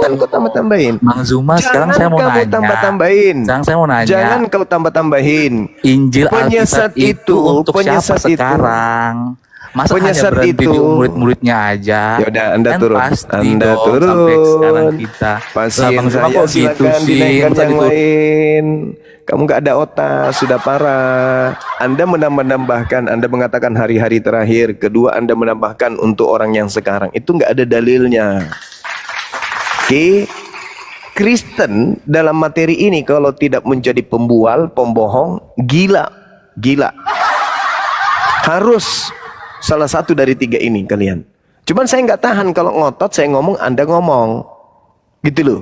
Jangan kau tambah-tambahin. Bang Zuma, sekarang saya mau nanya. Tambah-tambahin. Sekarang saya mau nanya. Jangan kau tambah-tambahin. Injil Penyesat Alkitab itu untuk siapa sekarang? Masa penyesat hanya berhenti itu di murid-muridnya aja? Ya udah, Anda kan turun. Pasti Anda dong, turun. sampai sekarang kita. Pasien Bang Zuma saya kok gitu silakan sih? dinaikkan Masa yang gitu? lain. Kamu nggak ada otak, sudah parah. Anda menambahkan, Anda mengatakan hari-hari terakhir. Kedua, Anda menambahkan untuk orang yang sekarang. Itu nggak ada dalilnya. Oke, Kristen dalam materi ini kalau tidak menjadi pembual, pembohong, gila. Harus salah satu dari tiga ini kalian. Cuman saya nggak tahan kalau ngotot, saya ngomong, Anda ngomong. Gitu loh.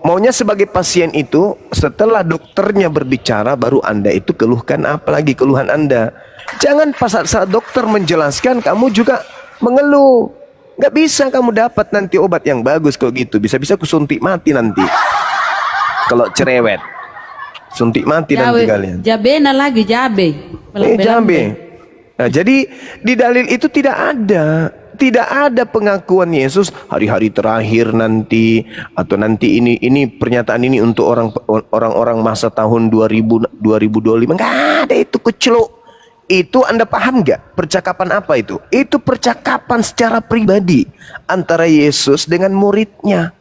Maunya sebagai pasien itu, setelah dokternya berbicara, baru Anda itu keluhkan apalagi keluhan Anda. Jangan pas saat dokter menjelaskan, kamu juga mengeluh. Nggak bisa kamu dapat nanti obat yang bagus kalau gitu. Bisa-bisa aku suntik mati nanti. Kalau cerewet. Suntik mati nanti kalian. Jabena lagi, jabe. Jabe. Nah, jadi di dalil itu tidak ada pengakuan Yesus hari-hari terakhir nanti, atau nanti ini pernyataan ini untuk orang-orang masa tahun 2025. Nggak ada itu, kecelok. Itu Anda paham nggak? Percakapan apa itu? Itu percakapan secara pribadi antara Yesus dengan muridnya.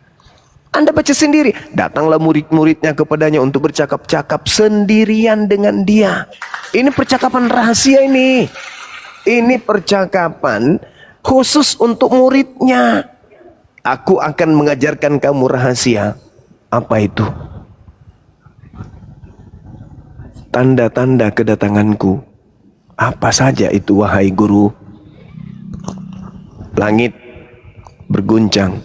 Anda baca sendiri, datanglah murid-muridnya kepadanya untuk bercakap-cakap sendirian dengan dia. Ini percakapan rahasia ini. Ini percakapan khusus untuk muridnya. Aku akan mengajarkan kamu rahasia. Apa itu? Tanda-tanda kedatanganku. Apa saja itu, wahai guru? Langit berguncang,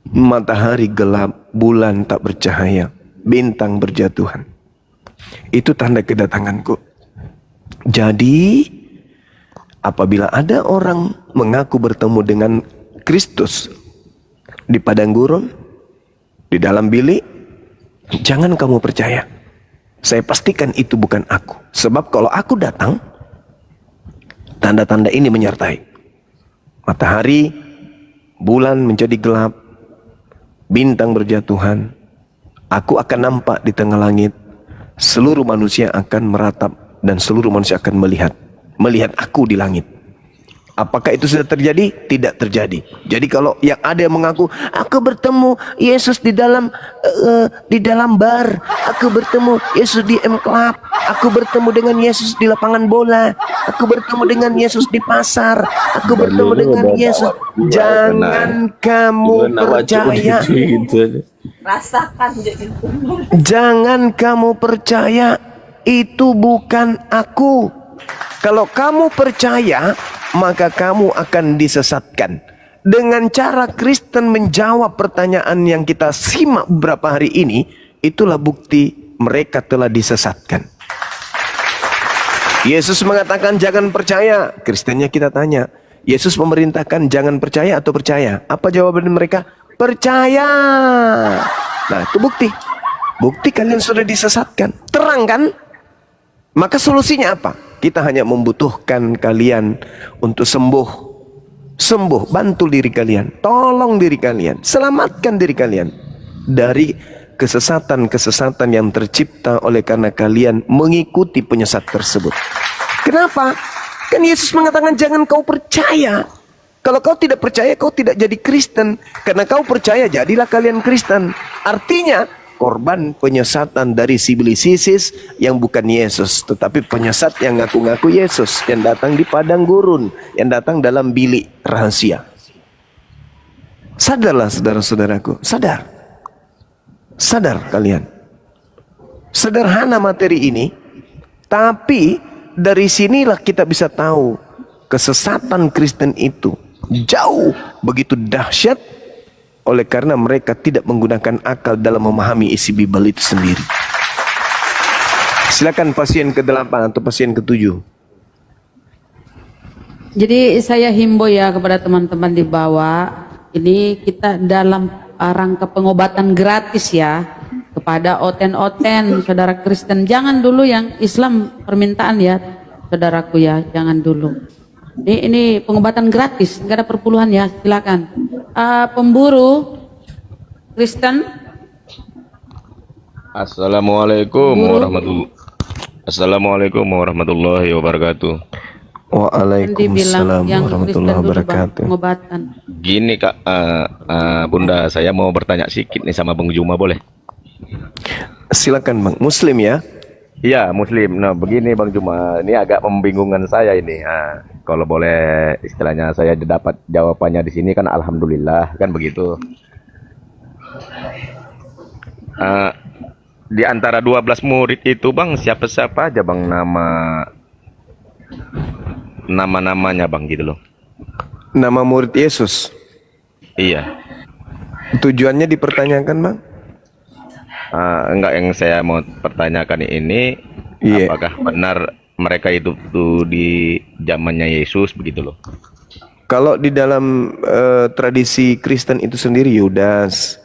matahari gelap, bulan tak bercahaya, bintang berjatuhan. Itu tanda kedatanganku. Jadi apabila ada orang mengaku bertemu dengan Kristus di padang gurun, di dalam bilik, jangan kamu percaya. Saya pastikan itu bukan aku. Sebab kalau aku datang, tanda-tanda ini menyertai. Matahari, bulan menjadi gelap, bintang berjatuhan. Aku akan nampak di tengah langit. Seluruh manusia akan meratap dan seluruh manusia akan melihat aku di langit. Apakah itu sudah terjadi? Tidak terjadi. Jadi kalau yang ada yang mengaku, aku bertemu Yesus di dalam bar, aku bertemu Yesus di M-Club, aku bertemu dengan Yesus di lapangan bola, aku bertemu dengan Yesus di pasar, aku bertemu dengan Yesus. Jangan kamu percaya. Rasakan. Jangan kamu percaya, itu bukan aku. Kalau kamu percaya, maka kamu akan disesatkan. Dengan cara Kristen menjawab pertanyaan yang kita simak beberapa hari ini, itulah bukti mereka telah disesatkan. Yesus mengatakan jangan percaya. Kristennya kita tanya, Yesus memerintahkan jangan percaya atau percaya? Apa jawaban mereka? Percaya. Nah, itu bukti. Bukti kalian sudah disesatkan. Terang kan? Maka solusinya apa? Kita hanya membutuhkan kalian untuk sembuh. Sembuh, bantu diri kalian. Tolong diri kalian. Selamatkan diri kalian dari kesesatan-kesesatan yang tercipta oleh karena kalian mengikuti penyesat tersebut. Kenapa? Kan Yesus mengatakan jangan kau percaya. Kalau kau tidak percaya, kau tidak jadi Kristen. Karena kau percaya, jadilah kalian Kristen. Artinya, korban penyesatan dari iblis ISIS yang bukan Yesus, tetapi penyesat yang ngaku-ngaku Yesus, yang datang di padang gurun, yang datang dalam bilik rahasia. Sadarlah saudara-saudaraku, sadar. Sadar kalian. Sederhana materi ini, tapi dari sinilah kita bisa tahu kesesatan Kristen itu jauh begitu dahsyat oleh karena mereka tidak menggunakan akal dalam memahami isi Bible itu sendiri. Silakan pasien ke-8 atau pasien ke-7. Jadi saya himbau ya kepada teman-teman di bawah, ini kita dalam rangka pengobatan gratis ya, kepada oten-oten saudara Kristen. Jangan dulu yang Islam permintaan ya saudaraku ya, jangan dulu. Ini pengobatan gratis, nggak ada perpuluhan ya, silakan. Pemburu Kristen. Assalamualaikum warahmatullahi wabarakatuh. Waalaikumsalam yang warahmatullahi Kristen dulu, Bang, wabarakatuh. pengobatan. Gini Kak, Bunda, saya mau bertanya sedikit nih sama Bang Juma, boleh? Silakan Bang. Muslim ya? Iya, Muslim. Nah, begini Bang Juma, ini agak membingungkan saya ini. Kalau boleh istilahnya saya dapat jawabannya di sini kan alhamdulillah, kan begitu. Di antara 12 murid itu Bang, siapa-siapa aja Bang nama-namanya Bang gitu loh. Nama murid Yesus. Iya. Tujuannya dipertanyakan Bang? Enggak, yang saya mau pertanyakan ini, Iya. apakah benar mereka itu tuh di zamannya Yesus begitu loh? Kalau di dalam tradisi Kristen itu sendiri Yudas,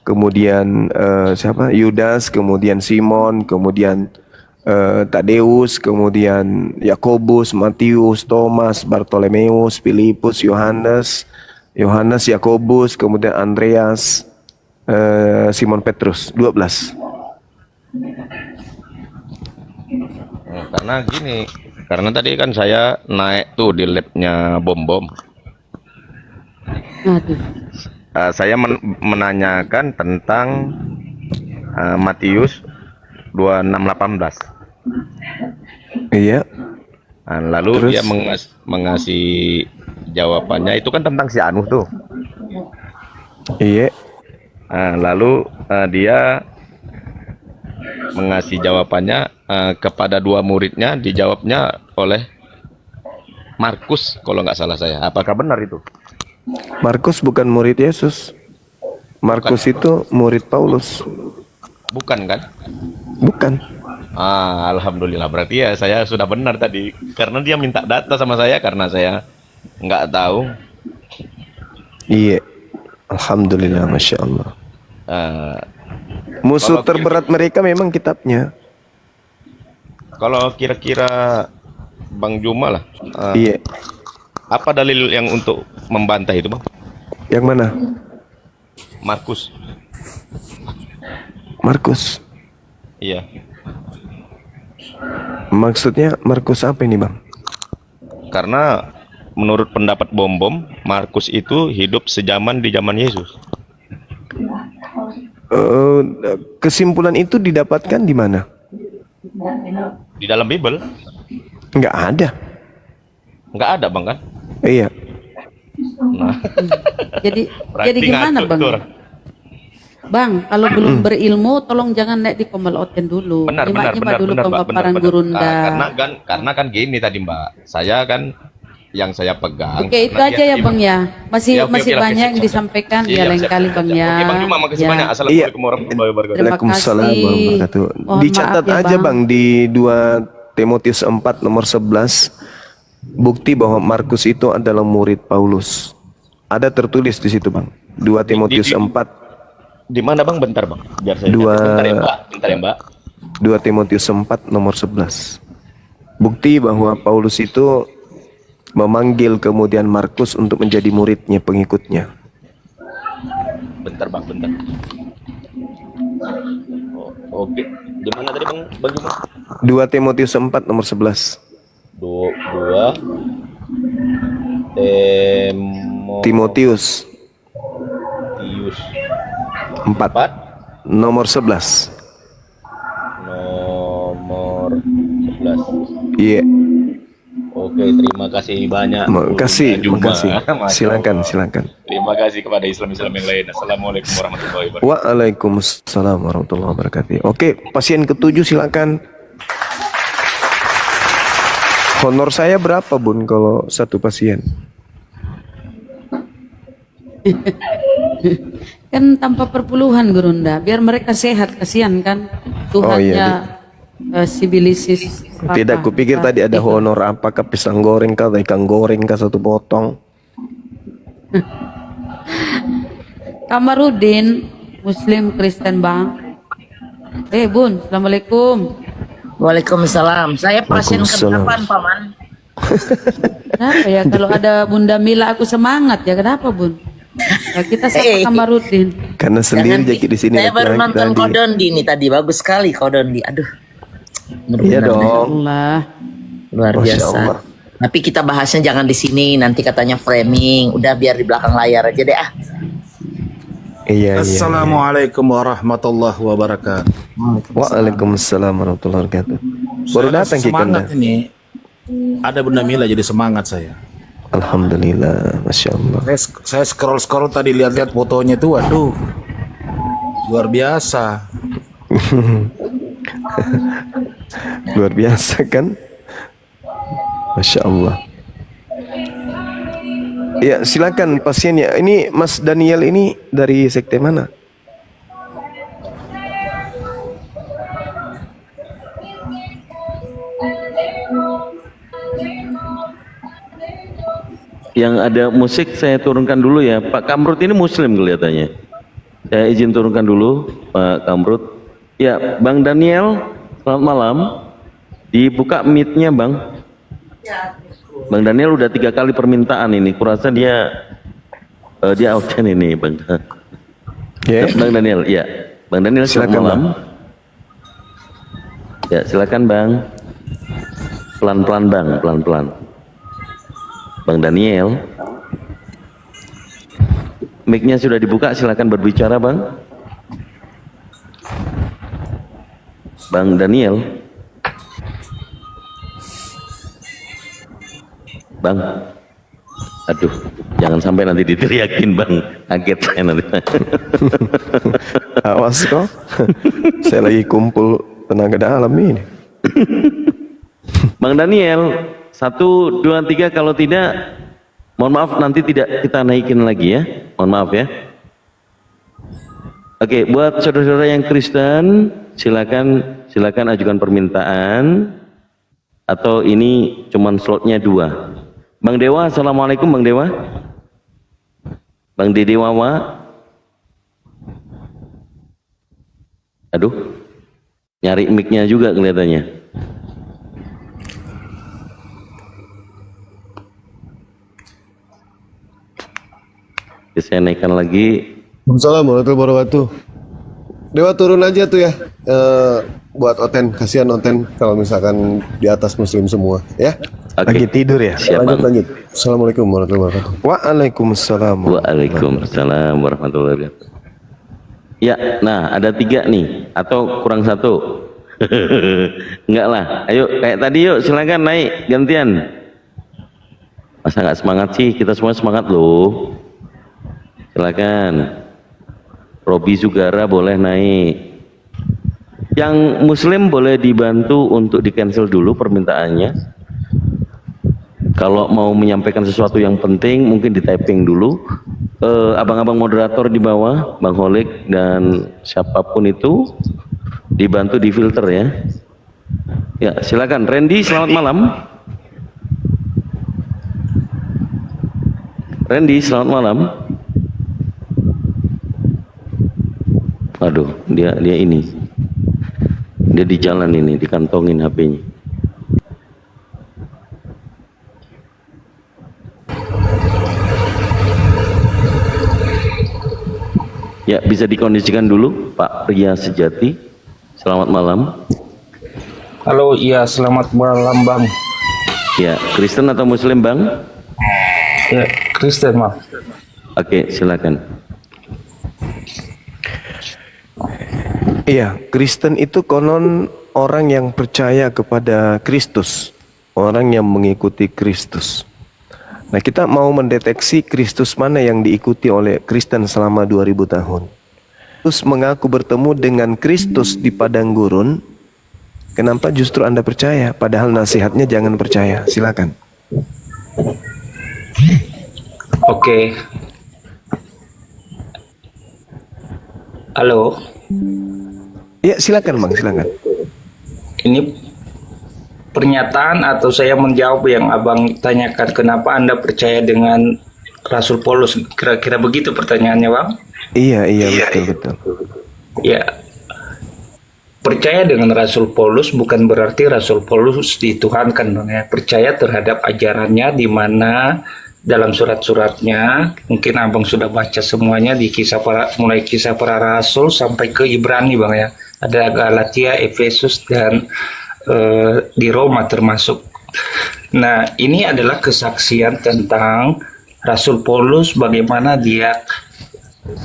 kemudian siapa? Yudas, kemudian Simon, kemudian Tadeus, kemudian Yakobus, Matius, Thomas, Bartolomeus, Filipus, Yohanes, Yakobus, kemudian Andreas, Simon Petrus, 12. Karena gini, karena tadi kan saya naik tuh di labnya Bom. Aduh. Saya menanyakan tentang Matius 26:18. Iya. Lalu Terus? dia mengasih jawabannya itu kan tentang si Anuh tuh. Iya. Lalu dia mengasih jawabannya kepada dua muridnya, dijawabnya oleh Markus kalau nggak salah saya. Apakah benar itu? Markus bukan murid Yesus. Markus itu murid Paulus. Bukan kan? Bukan. Alhamdulillah, berarti ya saya sudah benar tadi, karena dia minta data sama saya karena saya nggak tahu. Iya. Alhamdulillah, Masya Allah. Musuh Kalau terberat mereka memang kitabnya. Kalau kira-kira Bang Juma lah, Iya. apa dalil yang untuk membantah itu Bang? Yang mana? Markus. Markus. Iya. Maksudnya Markus apa ini Bang? Karena menurut pendapat Bom, Markus itu hidup sejaman di zaman Yesus. Kesimpulan itu didapatkan di mana? Di dalam Bible Nggak ada. nggak ada Bang kan? Iya. Nah, Jadi berarti gimana ngaco Bang? tuh orang. Bang, kalau belum berilmu, tolong jangan naik di Komal Oten dulu. Benar, Nyimak dulu Mbak, pemaparan benar. Gurunda. Karena kan gini tadi Mbak, saya kan yang saya pegang. Oke, itu karena aja ya Bang ya. Masih Ya, oke, masih oke, banyak siap, yang siap. disampaikan Iya, ya lain siap, kali siap, Bang siap. ya. Oke Bang Juma, makasih Ya. banyak. Assalamualaikum warahmatullahi wabarakatuh. Terima Waalaikumsalam kasih. warahmatullahi wabarakatuh. Mohon Dicatat maaf ya, aja Bang. Bang di 2 Timotius 4 nomor 11 bukti bahwa Markus itu adalah murid Paulus. Ada tertulis di situ Bang. 2 Timotius 4, Di mana Bang? Bentar Bang, biar saya Dua- lihat. Bentar ya Mbak. 2 Timotius 4 nomor 11. Bukti bahwa Paulus itu memanggil kemudian Markus untuk menjadi muridnya, pengikutnya. Bentar Bang, bentar. Oke. Di mana tadi Bang Juma? 2 Timotius 4 nomor 11. 2 Timotius Timotius 4 4 nomor 11. nomor 11. Iya. Oke, terima kasih banyak. Makasih, Bunda Juma. makasih. Masya Silakan, Allah. silakan. Terima kasih kepada Islam yang lain. Assalamualaikum warahmatullahi wabarakatuh. Waalaikumsalam warahmatullahi wabarakatuh. Oke, pasien ke-7 silakan. Honor saya berapa Bun kalau satu pasien? Kan tanpa perpuluhan Gurunda, biar mereka sehat, kasihan kan Tuhannya. Sibilisis. Tidak, kupikir tadi ada honor apakah pisang goreng kah, ikan goreng kah, 1 potong. Kamarudin, Muslim Kristen Bang. Bun, Assalamualaikum. Waalaikumsalam. Saya pasien Waalaikumsalam. ke-8, Paman. Kenapa ya kalau ada Bunda Mila aku semangat ya, kenapa Bun? Ya, kita sapa Eh, Kamarudin. Karena sendiri jadi di sini. Saya baru laki-laki nonton tadi. Kodondi nih tadi, bagus sekali Kodondi. Aduh, Iya benar-benar dong. Allah. luar Masya biasa. Allah. Tapi kita bahasnya jangan di sini, nanti katanya framing. Udah biar di belakang layar aja deh ah. Iya, iya. Assalamualaikum warahmatullahi wabarakatuh. Waalaikumsalam warahmatullahi wabarakatuh. Baru Saya datang semangat kita. ini. Ada Bunda Mila jadi semangat saya. Alhamdulillah, masya Allah. Saya scroll tadi lihat-lihat fotonya tuh, waduh, luar biasa. Luar biasa kan? Masya Allah. Ya, silakan pasiennya. Ini Mas Daniel ini dari sekte mana? Yang ada musik saya turunkan dulu ya. Pak Kamrut ini muslim kelihatannya. Saya izin turunkan dulu Pak Kamrut. Ya, Bang Daniel, selamat malam. Dibuka mic-nya Bang. Bang Daniel udah 3 kali permintaan ini. Kurasa dia absen ini Bang. Ya. Bang Daniel, ya. Bang Daniel selamat Silakan, malam. Ya, silakan Bang. Pelan-pelan Bang, pelan-pelan. Bang Daniel, mic-nya sudah dibuka, silakan berbicara Bang. Bang Daniel, Bang, aduh, jangan sampai nanti diteriakin Bang, kaget saya nanti. Awas kok. Saya lagi kumpul tenaga dalam ini. Bang Daniel, 1, 2, 3, kalau tidak, mohon maaf nanti tidak kita naikin lagi ya, mohon maaf ya. Oke, buat saudara-saudara yang Kristen, silakan ajukan permintaan, atau ini cuman slotnya 2. Bang Dewa, assalamualaikum Bang Dewa. Bang Dede Wawa. Aduh, nyari mic-nya juga kelihatannya. Oke, saya naikkan lagi. Assalamualaikum warahmatullahi wabarakatuh. Dewa turun aja tuh ya, buat Oten, kasihan Oten kalau misalkan di atas muslim semua ya. Lagi tidur ya? Siap, Bang. Lanjut. Assalamualaikum warahmatullahi wabarakatuh. Waalaikumsalam. Waalaikumsalam warahmatullahi wabarakatuh. Ya, nah ada 3 nih, atau kurang 1. Enggak lah, ayo kayak tadi yuk, silakan naik gantian. Masa nggak semangat sih? Kita semua semangat loh. Silakan. Robi Sugara boleh naik. Yang muslim boleh dibantu untuk di cancel dulu permintaannya. Kalau mau menyampaikan sesuatu yang penting mungkin di typing dulu. Abang-abang moderator di bawah, Bang Holik dan siapapun itu dibantu di filter ya. Ya, silakan Randy, selamat malam. Randy, selamat malam. Aduh, dia ini. Dia di jalan ini, dikantongin HP-nya. Ya, bisa dikondisikan dulu Pak Pria Sejati. Selamat malam. Halo, iya selamat malam Bang. Ya, Kristen atau Muslim Bang? Ya, Kristen Bang. Oke, silakan. Iya, Kristen itu konon orang yang percaya kepada Kristus, orang yang mengikuti Kristus. Nah, kita mau mendeteksi Kristus mana yang diikuti oleh Kristen selama 2000 tahun. Terus mengaku bertemu dengan Kristus di padang gurun. Kenapa justru Anda percaya? Padahal nasihatnya jangan percaya. Silakan. Oke. Halo, Ya, silakan Bang, silakan. ini pernyataan atau saya menjawab yang Abang tanyakan, kenapa Anda percaya dengan Rasul Paulus? Kira-kira begitu pertanyaannya Bang? Iya, betul. Ya, percaya dengan Rasul Paulus bukan berarti Rasul Paulus dituhankan Bang ya. Percaya terhadap ajarannya di mana dalam surat-suratnya. Mungkin abang sudah baca semuanya di mulai kisah para rasul sampai ke Ibrani bang ya. Ada Galatia, Efesus dan di Roma termasuk. Nah ini adalah kesaksian tentang Rasul Paulus bagaimana dia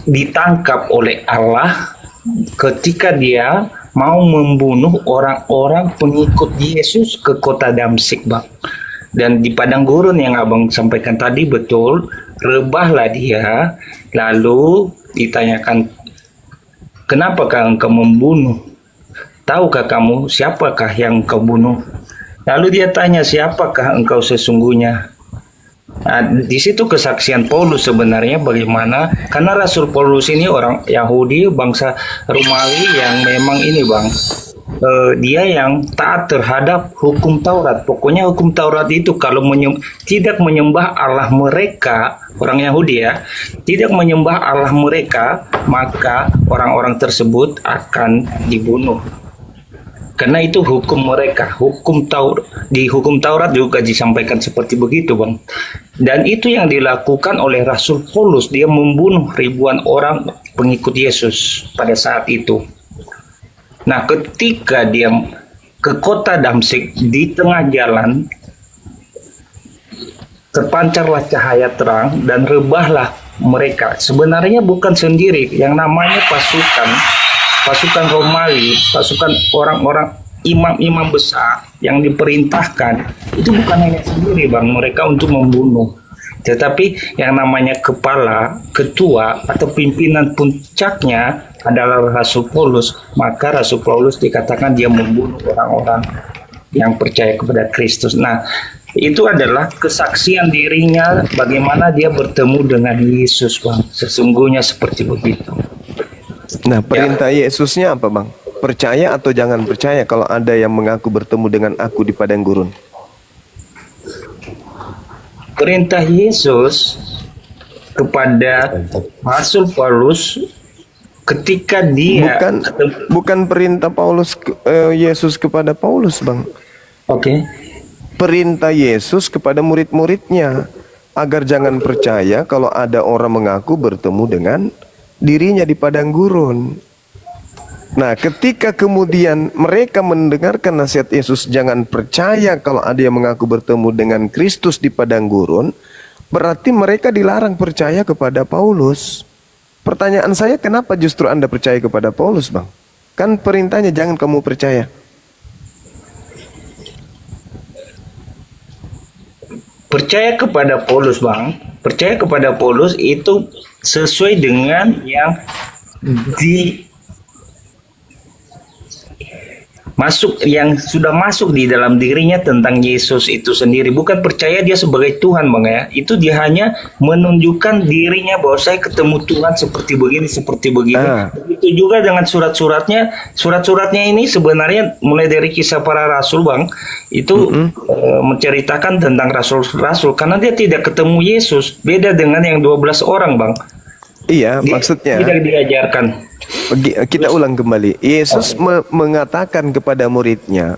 ditangkap oleh Allah ketika dia mau membunuh orang-orang pengikut Yesus ke kota Damsyik bang. Dan di padang gurun yang abang sampaikan tadi betul, rebahlah dia, lalu ditanyakan, kenapakah engkau membunuh? Tahukah kamu siapakah yang engkau bunuh? Lalu dia tanya, siapakah engkau sesungguhnya? Nah, di situ kesaksian Paulus sebenarnya bagaimana, karena Rasul Paulus ini orang Yahudi, bangsa Romawi yang memang ini bang, dia yang taat terhadap hukum Taurat. Pokoknya hukum Taurat itu kalau tidak menyembah Allah mereka, orang Yahudi ya, tidak menyembah Allah mereka, maka orang-orang tersebut akan dibunuh. Karena itu hukum mereka, di hukum Taurat juga disampaikan seperti begitu bang. Dan itu yang dilakukan oleh Rasul Paulus, dia membunuh ribuan orang pengikut Yesus pada saat itu. Nah ketika dia ke kota Damsyik, di tengah jalan terpancarlah cahaya terang dan rebahlah mereka. Sebenarnya bukan sendiri, yang namanya pasukan Romawi, pasukan orang-orang imam-imam besar yang diperintahkan, itu bukan hanya sendiri bang mereka untuk membunuh, tetapi yang namanya kepala, ketua atau pimpinan puncaknya adalah Rasul Paulus. Maka Rasul Paulus dikatakan dia membunuh orang-orang yang percaya kepada Kristus. Nah itu adalah kesaksian dirinya bagaimana dia bertemu dengan Yesus bang, sesungguhnya seperti begitu. Nah, perintah Yesusnya apa bang? Percaya atau jangan percaya kalau ada yang mengaku bertemu dengan aku di padang gurun? Perintah Yesus kepada Rasul Paulus ketika dia Bukan perintah Yesus kepada Paulus bang. Oke. Perintah Yesus kepada murid-muridnya agar jangan percaya kalau ada orang mengaku bertemu dengan dirinya di padang gurun. Nah, ketika kemudian mereka mendengarkan nasihat Yesus, jangan percaya kalau ada yang mengaku bertemu dengan Kristus di padang gurun, berarti mereka dilarang percaya kepada Paulus. Pertanyaan saya, kenapa justru Anda percaya kepada Paulus, bang? Kan perintahnya jangan kamu percaya. Percaya kepada Paulus bang, percaya kepada Paulus itu sesuai dengan yang yang sudah masuk di dalam dirinya tentang Yesus itu sendiri. Bukan percaya dia sebagai Tuhan bang ya, itu dia hanya menunjukkan dirinya bahwa saya ketemu Tuhan seperti begini. Begitu juga dengan surat-suratnya ini sebenarnya mulai dari kisah para rasul bang, itu menceritakan tentang rasul-rasul, karena dia tidak ketemu Yesus, beda dengan yang 12 orang bang. Iya, maksudnya tidak diajarkan. Kita ulang kembali. Yesus mengatakan kepada muridnya,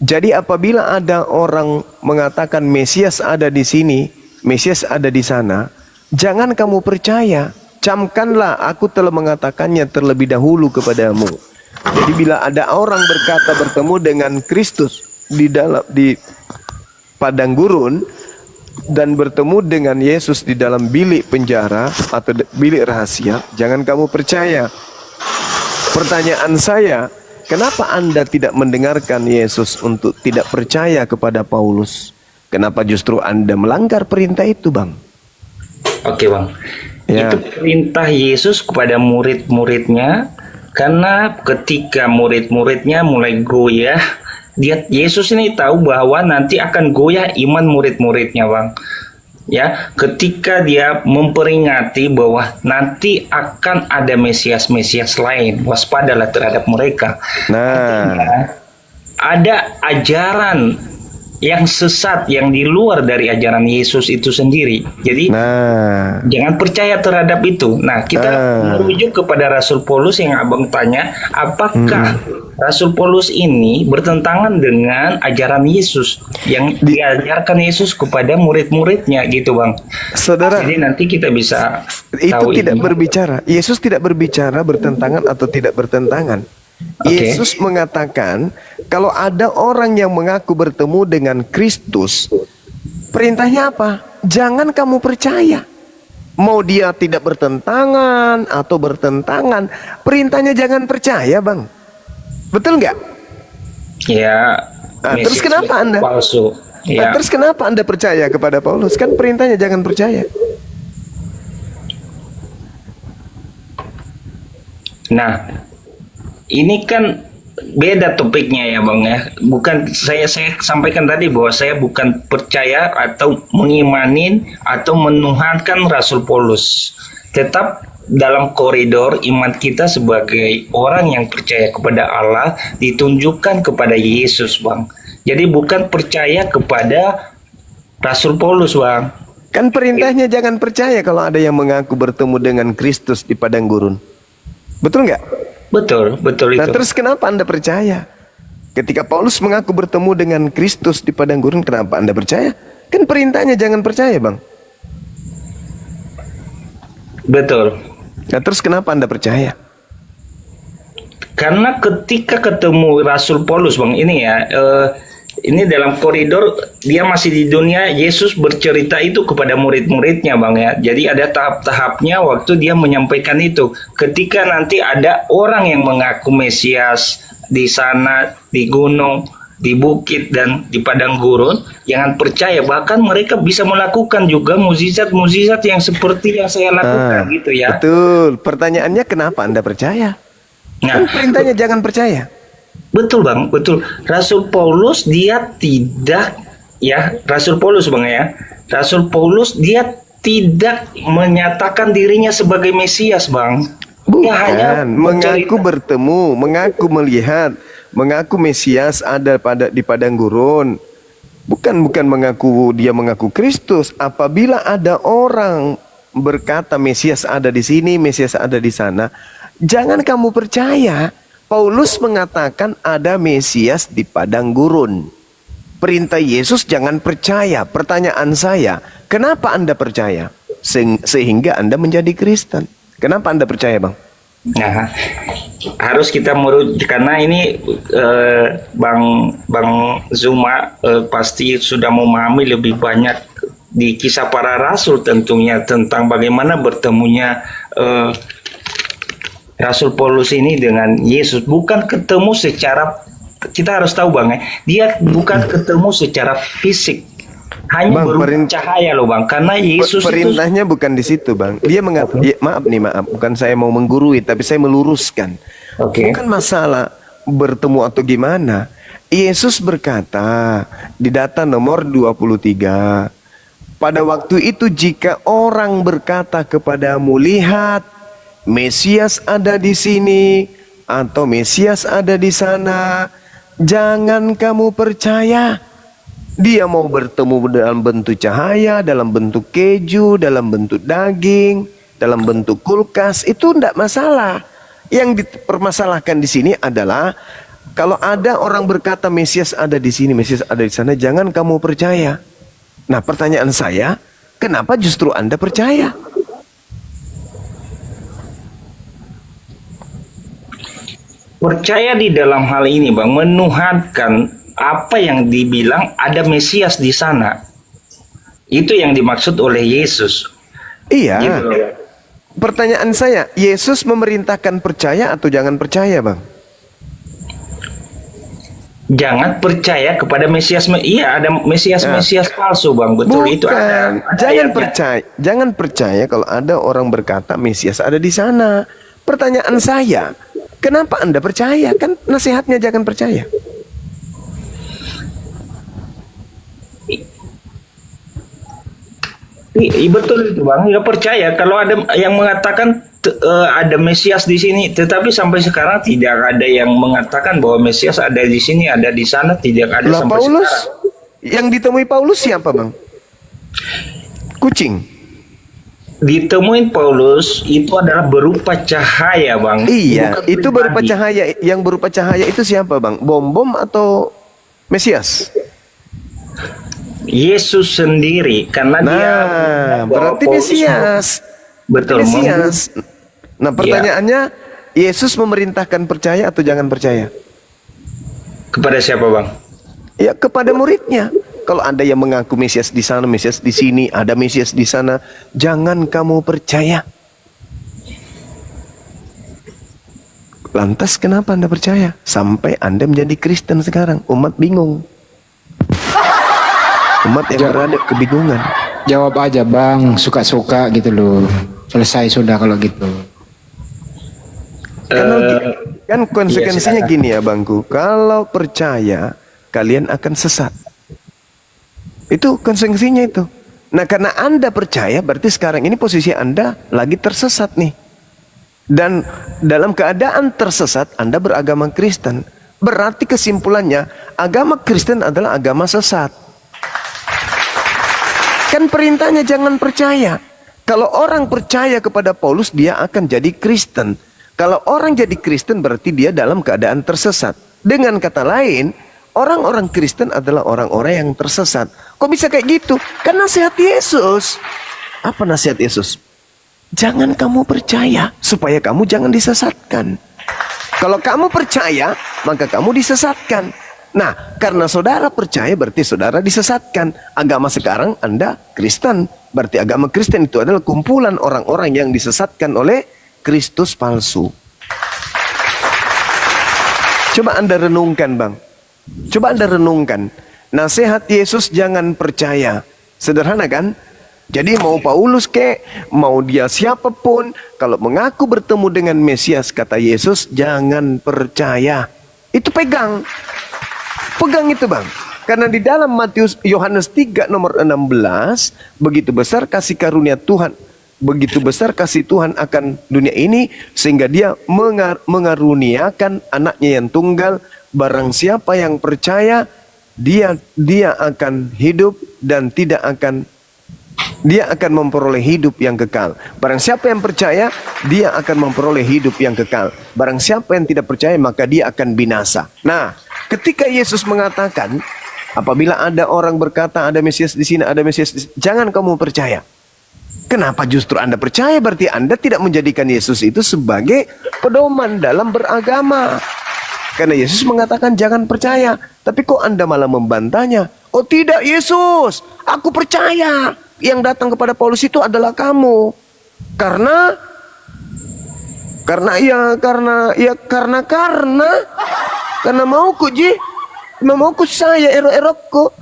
jadi apabila ada orang mengatakan Mesias ada di sini, Mesias ada di sana, jangan kamu percaya. Camkanlah, aku telah mengatakannya terlebih dahulu kepadamu. Jadi bila ada orang berkata bertemu dengan Kristus di padang gurun dan bertemu dengan Yesus di dalam bilik penjara atau bilik rahasia, jangan kamu percaya. Pertanyaan saya, kenapa Anda tidak mendengarkan Yesus untuk tidak percaya kepada Paulus? Kenapa justru Anda melanggar perintah itu, bang? Oke bang, Ya. itu perintah Yesus kepada murid-muridnya, karena ketika murid-muridnya mulai goyah, Yesus ini tahu bahwa nanti akan goyah iman murid-muridnya bang. Ya, ketika dia memperingati bahwa nanti akan ada Mesias-Mesias lain, waspadalah terhadap mereka. Nah, Artinya, ada ajaran yang sesat, yang di luar dari ajaran Yesus itu sendiri. Jadi Nah, jangan percaya terhadap itu. Nah, kita merujuk kepada Rasul Paulus yang abang tanya, apakah Rasul Paulus ini bertentangan dengan ajaran Yesus yang diajarkan Yesus kepada murid-muridnya gitu, Bang. saudara, Jadi nanti kita bisa itu tahu tidak ini. berbicara. Yesus tidak berbicara bertentangan atau tidak bertentangan. Oke. Yesus mengatakan kalau ada orang yang mengaku bertemu dengan Kristus, perintahnya apa? Jangan kamu percaya. Mau dia tidak bertentangan atau bertentangan, perintahnya jangan percaya, Bang. Betul nggak? Ya. Terus message kenapa Anda? palsu? Ya. Terus kenapa Anda percaya kepada Paulus? Kan perintahnya jangan percaya. Nah, ini kan beda topiknya ya Bang ya. Bukan saya sampaikan tadi bahwa saya bukan percaya atau mengimanin atau menuhankan Rasul Paulus. Tetap dalam koridor iman kita sebagai orang yang percaya kepada Allah ditunjukkan kepada Yesus, Bang. Jadi bukan percaya kepada Rasul Paulus, Bang. Kan perintahnya jangan percaya kalau ada yang mengaku bertemu dengan Kristus di padang gurun. Betul nggak? Betul Nah, itu. terus kenapa Anda percaya? Ketika Paulus mengaku bertemu dengan Kristus di padang gurun, kenapa Anda percaya? Kan perintahnya jangan percaya, Bang. Betul. Nah, terus kenapa Anda percaya? Karena ketika ketemu Rasul Paulus, Bang, ini ya, ini dalam koridor dia masih di dunia, Yesus bercerita itu kepada murid-muridnya, Bang ya. Jadi ada tahap-tahapnya waktu dia menyampaikan itu. Ketika nanti ada orang yang mengaku Mesias di sana, di gunung, di bukit dan di padang gurun, jangan percaya. Bahkan mereka bisa melakukan juga mukjizat-mukjizat yang seperti yang saya lakukan gitu ya. Betul. Pertanyaannya kenapa Anda percaya? Nah, Kan perintahnya jangan percaya. betul Bang, betul. Rasul Paulus dia tidak, ya Rasul Paulus Bang ya, Rasul Paulus dia tidak menyatakan dirinya sebagai Mesias Bang. Dia hanya Bukan, mengaku bercerita. bertemu, mengaku melihat, mengaku Mesias ada di padang gurun. Bukan mengaku dia mengaku Kristus. Apabila ada orang berkata Mesias ada di sini, Mesias ada di sana, jangan kamu percaya. Paulus mengatakan ada Mesias di padang gurun. Perintah Yesus jangan percaya. Pertanyaan saya, kenapa Anda percaya? Sehingga Anda menjadi Kristen. Kenapa Anda percaya, Bang? Nah, harus kita merujuk karena ini Bang Zuma pasti sudah memahami lebih banyak di kisah para rasul tentunya tentang bagaimana bertemunya Rasul Paulus ini dengan Yesus. Bukan ketemu secara, kita harus tahu Bang ya, dia bukan ketemu secara fisik, hanya Bang, berupa cahaya loh Bang, karena Yesus itu Perintahnya bukan di situ, Bang. Dia mengatakan, maaf, bukan saya mau menggurui, tapi saya meluruskan. Oke. Bukan masalah bertemu atau gimana. Yesus berkata di data nomor 23, pada waktu itu jika orang berkata kepadamu, lihat, Mesias ada di sini atau Mesias ada di sana, jangan kamu percaya. Dia mau bertemu dalam bentuk cahaya, dalam bentuk keju, dalam bentuk daging, dalam bentuk kulkas, itu tidak masalah. Yang dipermasalahkan di sini adalah kalau ada orang berkata Mesias ada di sini, Mesias ada di sana, jangan kamu percaya. Nah, pertanyaan saya, kenapa justru Anda percaya? percaya di dalam hal ini Bang, menuhankan apa yang dibilang ada Mesias di sana. Itu yang dimaksud oleh Yesus. Iya. Gitu. Pertanyaan saya, Yesus memerintahkan percaya atau jangan percaya, Bang? Jangan percaya kepada Mesias. Iya, ada Mesias palsu Bang. Betul, itu ada Jangan ayatnya. jangan percaya kalau ada orang berkata Mesias ada di sana. Pertanyaan saya, kenapa Anda percaya? Kan nasihatnya jangan percaya. Betul itu Bang. Ya percaya kalau ada yang mengatakan ada Mesias di sini, tetapi sampai sekarang tidak ada yang mengatakan bahwa Mesias ada di sini, ada di sana, tidak ada Lah sampai Paulus, sekarang. Yang ditemui Paulus siapa, Bang? Kucing. Ditemuin Paulus itu adalah berupa cahaya, Bang. Iya, Bukan itu berupa pribadi. cahaya. Yang berupa cahaya itu siapa, Bang? Bom atau Mesias? Yesus sendiri, karena dia Nah, bahwa berarti Paulus Mesias. Betul, Mesias. Nah, pertanyaannya, Yesus memerintahkan percaya atau jangan percaya? kepada siapa, Bang? Ya, kepada muridnya. Kalau ada yang mengaku Mesias di sana, Mesias di sini, ada Mesias di sana, jangan kamu percaya. Lantas kenapa Anda percaya? Sampai Anda menjadi Kristen sekarang. Umat bingung. Umat yang berada kebingungan. Jawab aja bang, suka-suka gitu loh. Selesai sudah kalau gitu. Kan konsekuensinya gini ya Bangku. Kalau percaya, kalian akan sesat. Itu konsekuensinya itu. Nah, karena Anda percaya, berarti sekarang ini posisi Anda lagi tersesat nih. Dan dalam keadaan tersesat, Anda beragama Kristen. Berarti kesimpulannya, agama Kristen adalah agama sesat. Kan perintahnya jangan percaya. Kalau orang percaya kepada Paulus, dia akan jadi Kristen. Kalau orang jadi Kristen, berarti dia dalam keadaan tersesat. Dengan kata lain, orang-orang Kristen adalah orang-orang yang tersesat. Kok bisa kayak gitu? Kan nasihat Yesus. Apa nasihat Yesus? Jangan kamu percaya, supaya kamu jangan disesatkan. Kalau kamu percaya, maka kamu disesatkan. Nah, karena saudara percaya, berarti saudara disesatkan. Agama sekarang Anda Kristen. Berarti agama Kristen itu adalah kumpulan orang-orang yang disesatkan oleh Kristus palsu. Coba Anda renungkan, Bang. Coba Anda renungkan. Nasihat Yesus jangan percaya. Sederhana kan? Jadi mau Paulus mau dia siapapun, kalau mengaku bertemu dengan Mesias, kata Yesus, jangan percaya. Itu pegang. Pegang itu, Bang. Karena di dalam Yohanes 3 nomor 16, begitu besar kasih karunia Tuhan, begitu besar kasih Tuhan akan dunia ini, sehingga dia mengaruniakan anaknya yang tunggal. Barang siapa yang percaya, dia akan hidup dan dia akan memperoleh hidup yang kekal. Barang siapa yang percaya, dia akan memperoleh hidup yang kekal. Barang siapa yang tidak percaya, maka dia akan binasa. Nah, ketika Yesus mengatakan, apabila ada orang berkata ada Mesias di sini, ada Mesias di sini, jangan kamu percaya. Kenapa justru Anda percaya? Berarti Anda tidak menjadikan Yesus itu sebagai pedoman dalam beragama. Karena Yesus mengatakan jangan percaya. Tapi kok Anda malah membantahnya? Oh tidak Yesus, aku percaya. Yang datang kepada Paulus itu adalah kamu. Karena mauku mauku saya erok-erokku.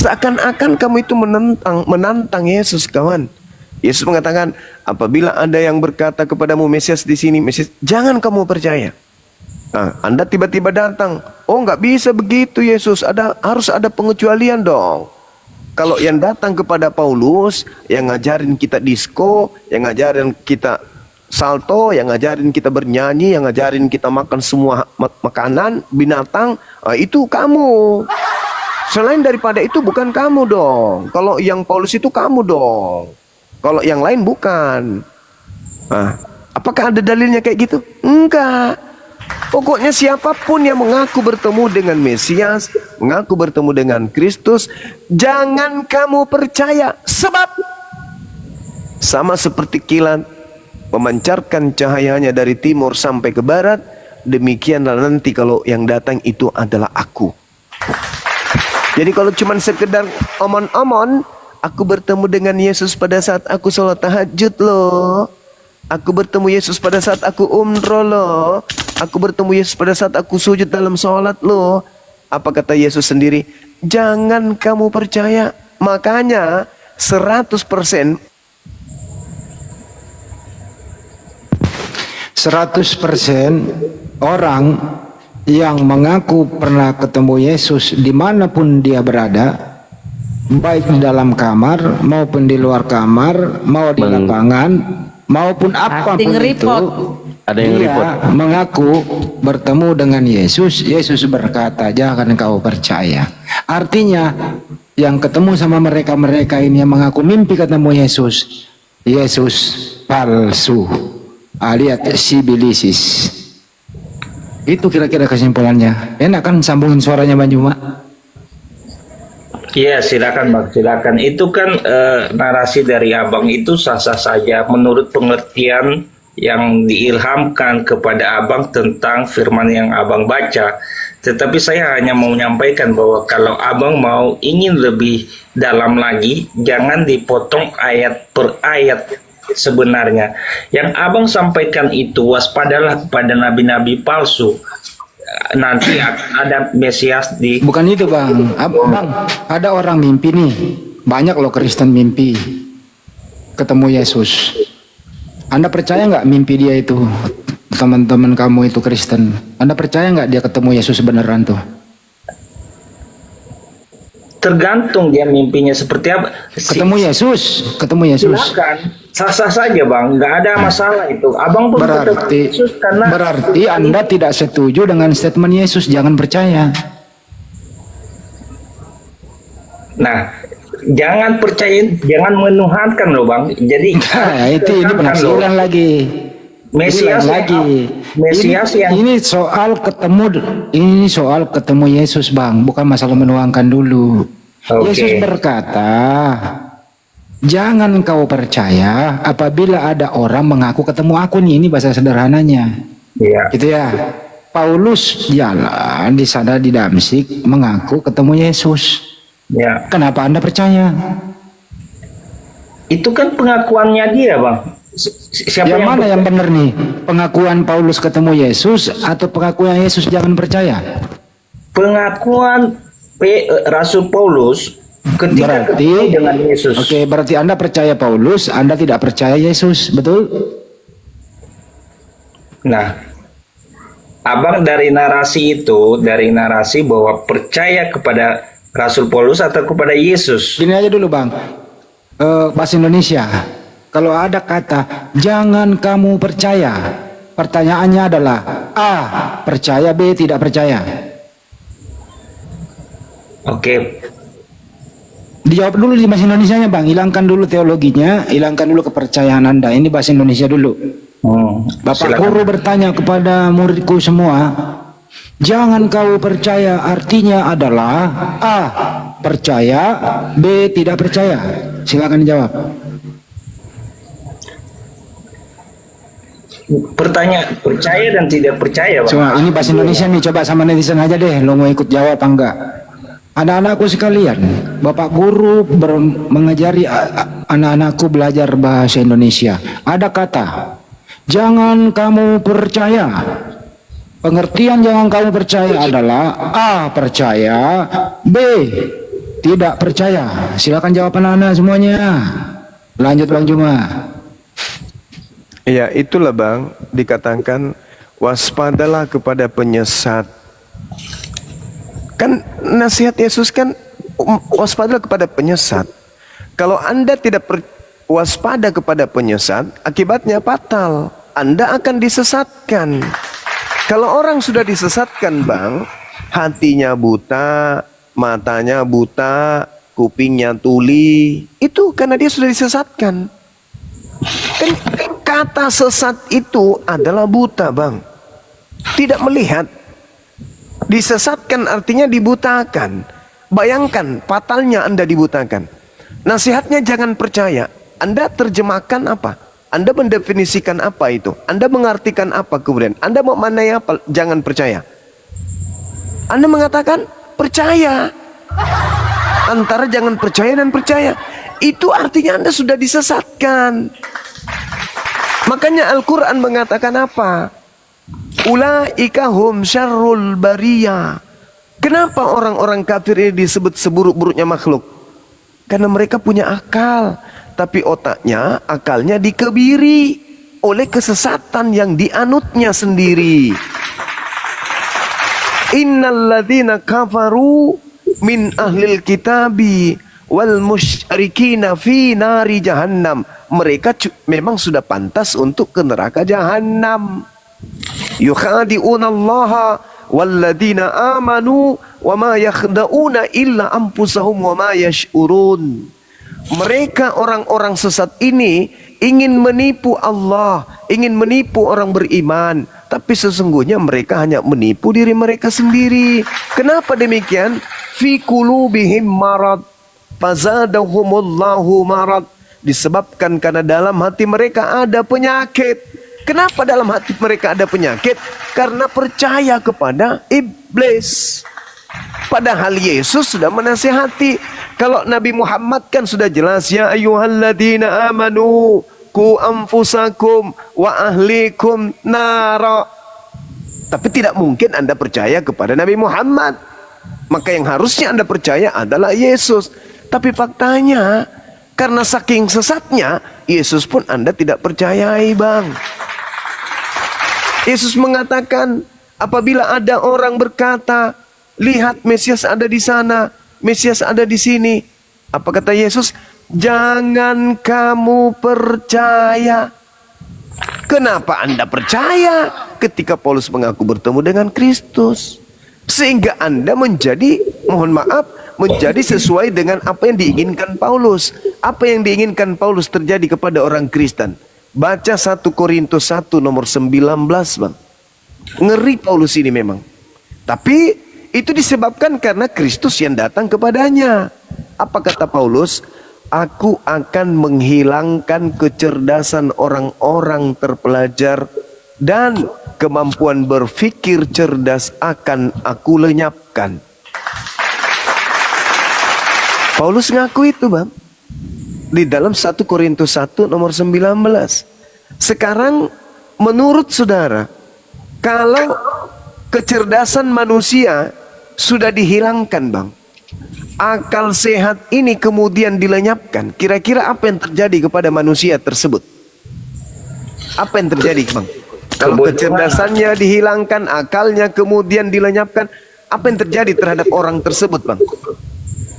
Seakan-akan kamu itu menantang Yesus, kawan. Yesus mengatakan, apabila ada yang berkata kepadamu Mesias di sini, Mesias, jangan kamu percaya. Nah, Anda tiba-tiba datang, oh nggak bisa begitu Yesus, harus ada pengecualian dong. Kalau yang datang kepada Paulus, yang ngajarin kita disco, yang ngajarin kita salto, yang ngajarin kita bernyanyi, yang ngajarin kita makan semua makanan, binatang, itu kamu. Selain daripada itu bukan kamu dong. Kalau yang Paulus itu kamu dong. Kalau yang lain bukan. Nah, apakah ada dalilnya kayak gitu? Enggak. Pokoknya siapapun yang mengaku bertemu dengan Mesias, mengaku bertemu dengan Kristus, jangan kamu percaya. Sebab sama seperti kilat memancarkan cahayanya dari timur sampai ke barat, demikianlah nanti kalau yang datang itu adalah aku. Jadi kalau cuma sekedar omon-omon, aku bertemu dengan Yesus pada saat aku sholat tahajud loh. Aku bertemu Yesus pada saat aku umroh loh. Aku bertemu Yesus pada saat aku sujud dalam sholat loh. Apa kata Yesus sendiri? Jangan kamu percaya. Makanya 100% orang yang mengaku pernah ketemu Yesus dimanapun dia berada, baik di dalam kamar maupun di luar kamar, mau di lapangan maupun apapun itu, Ada yang Dia report. mengaku bertemu dengan Yesus. Yesus berkata, jangan kau percaya. Artinya yang ketemu sama mereka-mereka ini yang mengaku mimpi ketemu Yesus. Yesus palsu. Alias sibilisis. Itu kira-kira kesimpulannya. Enak kan sambungin suaranya Bang Juma? Iya, silakan Bang, silakan. Itu kan narasi dari Abang itu sah-sah saja menurut pengertian yang diilhamkan kepada Abang tentang firman yang Abang baca. Tetapi saya hanya mau menyampaikan bahwa kalau Abang mau ingin lebih dalam lagi, jangan dipotong ayat per ayat sebenarnya. Yang Abang sampaikan itu waspadalah kepada nabi-nabi palsu. Nanti akan ada Mesias di... Bukan itu Bang. Bang, ada orang mimpi nih. Banyak loh Kristen mimpi ketemu Yesus. Anda percaya nggak mimpi dia itu? Teman-teman kamu itu Kristen. Anda percaya nggak dia ketemu Yesus beneran tuh? Tergantung dia mimpinya seperti apa. Ketemu Yesus. Silakan, sah-sah saja Bang, nggak ada masalah itu. Abang pun ketemu Yesus karena Berarti Anda tidak setuju dengan statement Yesus, jangan percaya. Nah, jangan percaya, jangan menuhankan loh Bang. Jadi Nah, itu ini penafsiran lagi. Mesias lagi. Mesias yang Ini soal ketemu Yesus Bang, bukan masalah menuangkan dulu. Oke. Yesus berkata, jangan kau percaya apabila ada orang mengaku ketemu aku nih, ini bahasa sederhananya. Iya. Gitu ya. Paulus jalan di sana di Damsik mengaku ketemu Yesus. Ya. Kenapa Anda percaya? Itu kan pengakuannya dia Bang. Siapa yang mana yang benar nih? Pengakuan Paulus ketemu Yesus atau pengakuan Yesus jangan percaya? Pengakuan Rasul Paulus ketika ketemu dengan Yesus. Oke, berarti Anda percaya Paulus, Anda tidak percaya Yesus, betul? Nah, Abang dari narasi itu, dari narasi bahwa percaya kepada Rasul Paulus atau kepada Yesus. Gini aja dulu Bang, bahasa Indonesia. Kalau ada kata, jangan kamu percaya. Pertanyaannya adalah, A, percaya, B, tidak percaya. Oke. Dijawab dulu di bahasa Indonesianya Bang, hilangkan dulu teologinya, hilangkan dulu kepercayaan Anda. Ini bahasa Indonesia dulu. Bapak guru bertanya kepada muridku semua, jangan kau percaya artinya adalah A, percaya, B, tidak percaya. Silakan dijawab. Pertanyaan percaya dan tidak percaya Bang. Cuma ini bahasa Indonesia nih, coba sama netizen aja deh, lo mau ikut jawab apa enggak? Anak-anakku sekalian, Bapak guru mengajari anak-anakku belajar bahasa Indonesia. Ada kata, jangan kamu percaya. Pengertian jangan kamu percaya adalah A, percaya, B, tidak percaya. Silakan jawab anak-anak semuanya. Lanjut Bang Juma. Ya, itulah Bang, dikatakan waspadalah kepada penyesat. Kan nasihat Yesus kan waspadalah kepada penyesat. Kalau Anda tidak waspada kepada penyesat, akibatnya fatal. Anda akan disesatkan. Kalau orang sudah disesatkan Bang, hatinya buta, matanya buta, kupingnya tuli, itu karena dia sudah disesatkan. Kan kata sesat itu adalah buta Bang, tidak melihat. Disesatkan artinya dibutakan. Bayangkan fatalnya Anda dibutakan. Nasihatnya jangan percaya. Anda terjemahkan apa? Anda mendefinisikan apa itu? Anda mengartikan apa kemudian? Anda memaknai apa? Jangan percaya. Anda mengatakan percaya. Antara jangan percaya dan percaya. Itu artinya Anda sudah disesatkan. Makanya Al-Quran mengatakan apa? Ulaika hum syarrul bariyah. Kenapa orang-orang kafir ini disebut seburuk-buruknya makhluk? Karena mereka punya akal, tapi otaknya, akalnya dikebiri oleh kesesatan yang dianutnya sendiri. Innalladzina kafaru min ahlil kitabi wal musyrikina fi nari jahannam. Mereka memang sudah pantas untuk ke neraka jahannam. Yukhadi'una Allah walladzina amanu wa ma yakhda'una illa anfusahum wa ma yash'urun. Mereka orang-orang sesat ini ingin menipu Allah, ingin menipu orang beriman, tapi sesungguhnya mereka hanya menipu diri mereka sendiri. Kenapa demikian? Fi qulubihim marad fazadahumullahu marad. Disebabkan karena dalam hati mereka ada penyakit. Kenapa dalam hati mereka ada penyakit? Karena percaya kepada iblis. Padahal Yesus sudah menasihati. Kalau Nabi Muhammad kan sudah jelas, ya ayyuhalladzina amanu ku anfusakum wa ahlikum nara. Tapi tidak mungkin Anda percaya kepada Nabi Muhammad. Maka yang harusnya Anda percaya adalah Yesus. Tapi faktanya, karena saking sesatnya, Yesus pun Anda tidak percayai, Bang. Yesus mengatakan, apabila ada orang berkata, lihat Mesias ada di sana, Mesias ada di sini. Apa kata Yesus? Jangan kamu percaya. Kenapa Anda percaya ketika Paulus mengaku bertemu dengan Kristus? Sehingga Anda menjadi, mohon maaf, menjadi sesuai dengan apa yang diinginkan Paulus. Apa yang diinginkan Paulus terjadi kepada orang Kristen. Baca 1 Korintus 1 nomor 19, Bang. Ngeri Paulus ini memang. Tapi itu disebabkan karena Kristus yang datang kepadanya. Apa kata Paulus? Aku akan menghilangkan kecerdasan orang-orang terpelajar dan kemampuan berpikir cerdas akan aku lenyapkan. Paulus ngaku itu, Bang. Di dalam 1 Korintus 1 nomor 19. Sekarang menurut saudara, kalau kecerdasan manusia sudah dihilangkan, Bang, akal sehat ini kemudian dilenyapkan, kira-kira apa yang terjadi kepada manusia tersebut? Apa yang terjadi, Bang? Kalau kecerdasannya dihilangkan, akalnya kemudian dilenyapkan, apa yang terjadi terhadap orang tersebut, Bang?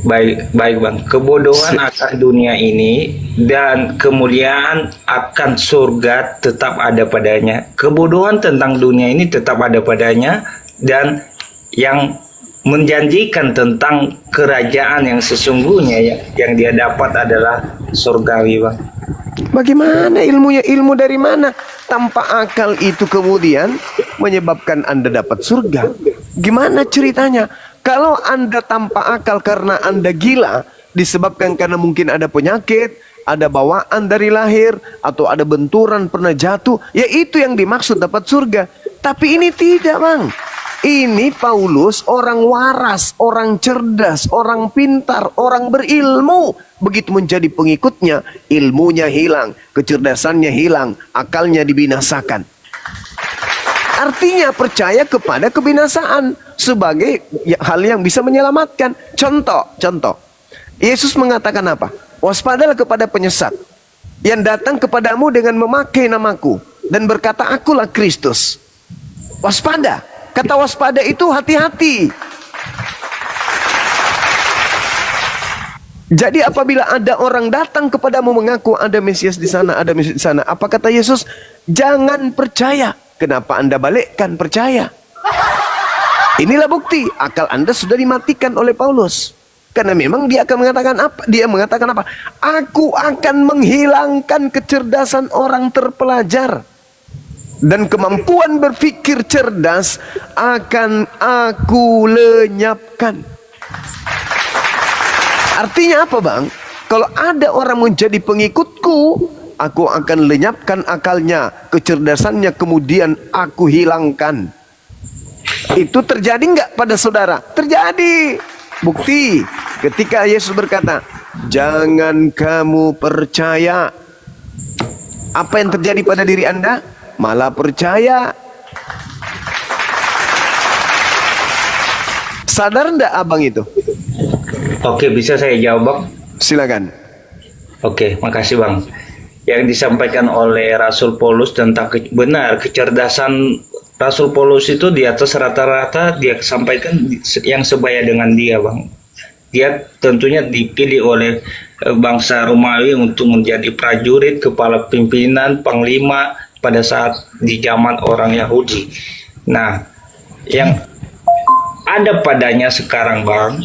Baik Bang, kebodohan akan dunia ini dan kemuliaan akan surga tetap ada padanya. Kebodohan tentang dunia ini tetap ada padanya, dan yang menjanjikan tentang kerajaan yang sesungguhnya yang dia dapat adalah surgawi, Bang. Bagaimana ilmunya? Ilmu dari mana? Tanpa akal itu kemudian menyebabkan Anda dapat surga. Gimana ceritanya? Kalau Anda tanpa akal karena Anda gila, disebabkan karena mungkin ada penyakit, ada bawaan dari lahir, atau ada benturan pernah jatuh, ya itu yang dimaksud dapat surga. Tapi ini tidak, Bang. Ini Paulus orang waras, orang cerdas, orang pintar, orang berilmu. Begitu menjadi pengikutnya, ilmunya hilang, kecerdasannya hilang, akalnya dibinasakan. Artinya percaya kepada kebinasaan sebagai hal yang bisa menyelamatkan. Contoh. Yesus mengatakan apa? Waspadalah kepada penyesat yang datang kepadamu dengan memakai namaku dan berkata, akulah Kristus. Waspada. Kata waspada itu hati-hati. Jadi apabila ada orang datang kepadamu mengaku ada Mesias di sana, ada Mesias di sana, apa kata Yesus? Jangan percaya. Kenapa Anda balikkan percaya? Inilah bukti akal Anda sudah dimatikan oleh Paulus. Karena memang dia akan mengatakan apa? Dia mengatakan apa? Aku akan menghilangkan kecerdasan orang terpelajar dan kemampuan berpikir cerdas akan aku lenyapkan. Artinya apa, Bang? Kalau ada orang menjadi pengikutku, aku akan lenyapkan akalnya, kecerdasannya kemudian aku hilangkan. Itu terjadi enggak pada saudara? Terjadi. Bukti ketika Yesus berkata, jangan kamu percaya. Apa yang terjadi pada diri Anda? Malah percaya. Sadar enggak abang itu? Oke, bisa saya jawab, Bang? Silakan. Oke, makasih, Bang. Yang disampaikan oleh Rasul Paulus tentang benar kecerdasan Rasul Paulus itu di atas rata-rata dia sampaikan yang sebaya dengan dia, Bang. Dia tentunya dipilih oleh bangsa Romawi untuk menjadi prajurit, kepala pimpinan, panglima pada saat di zaman orang Yahudi. Nah, yang ada padanya sekarang Bang,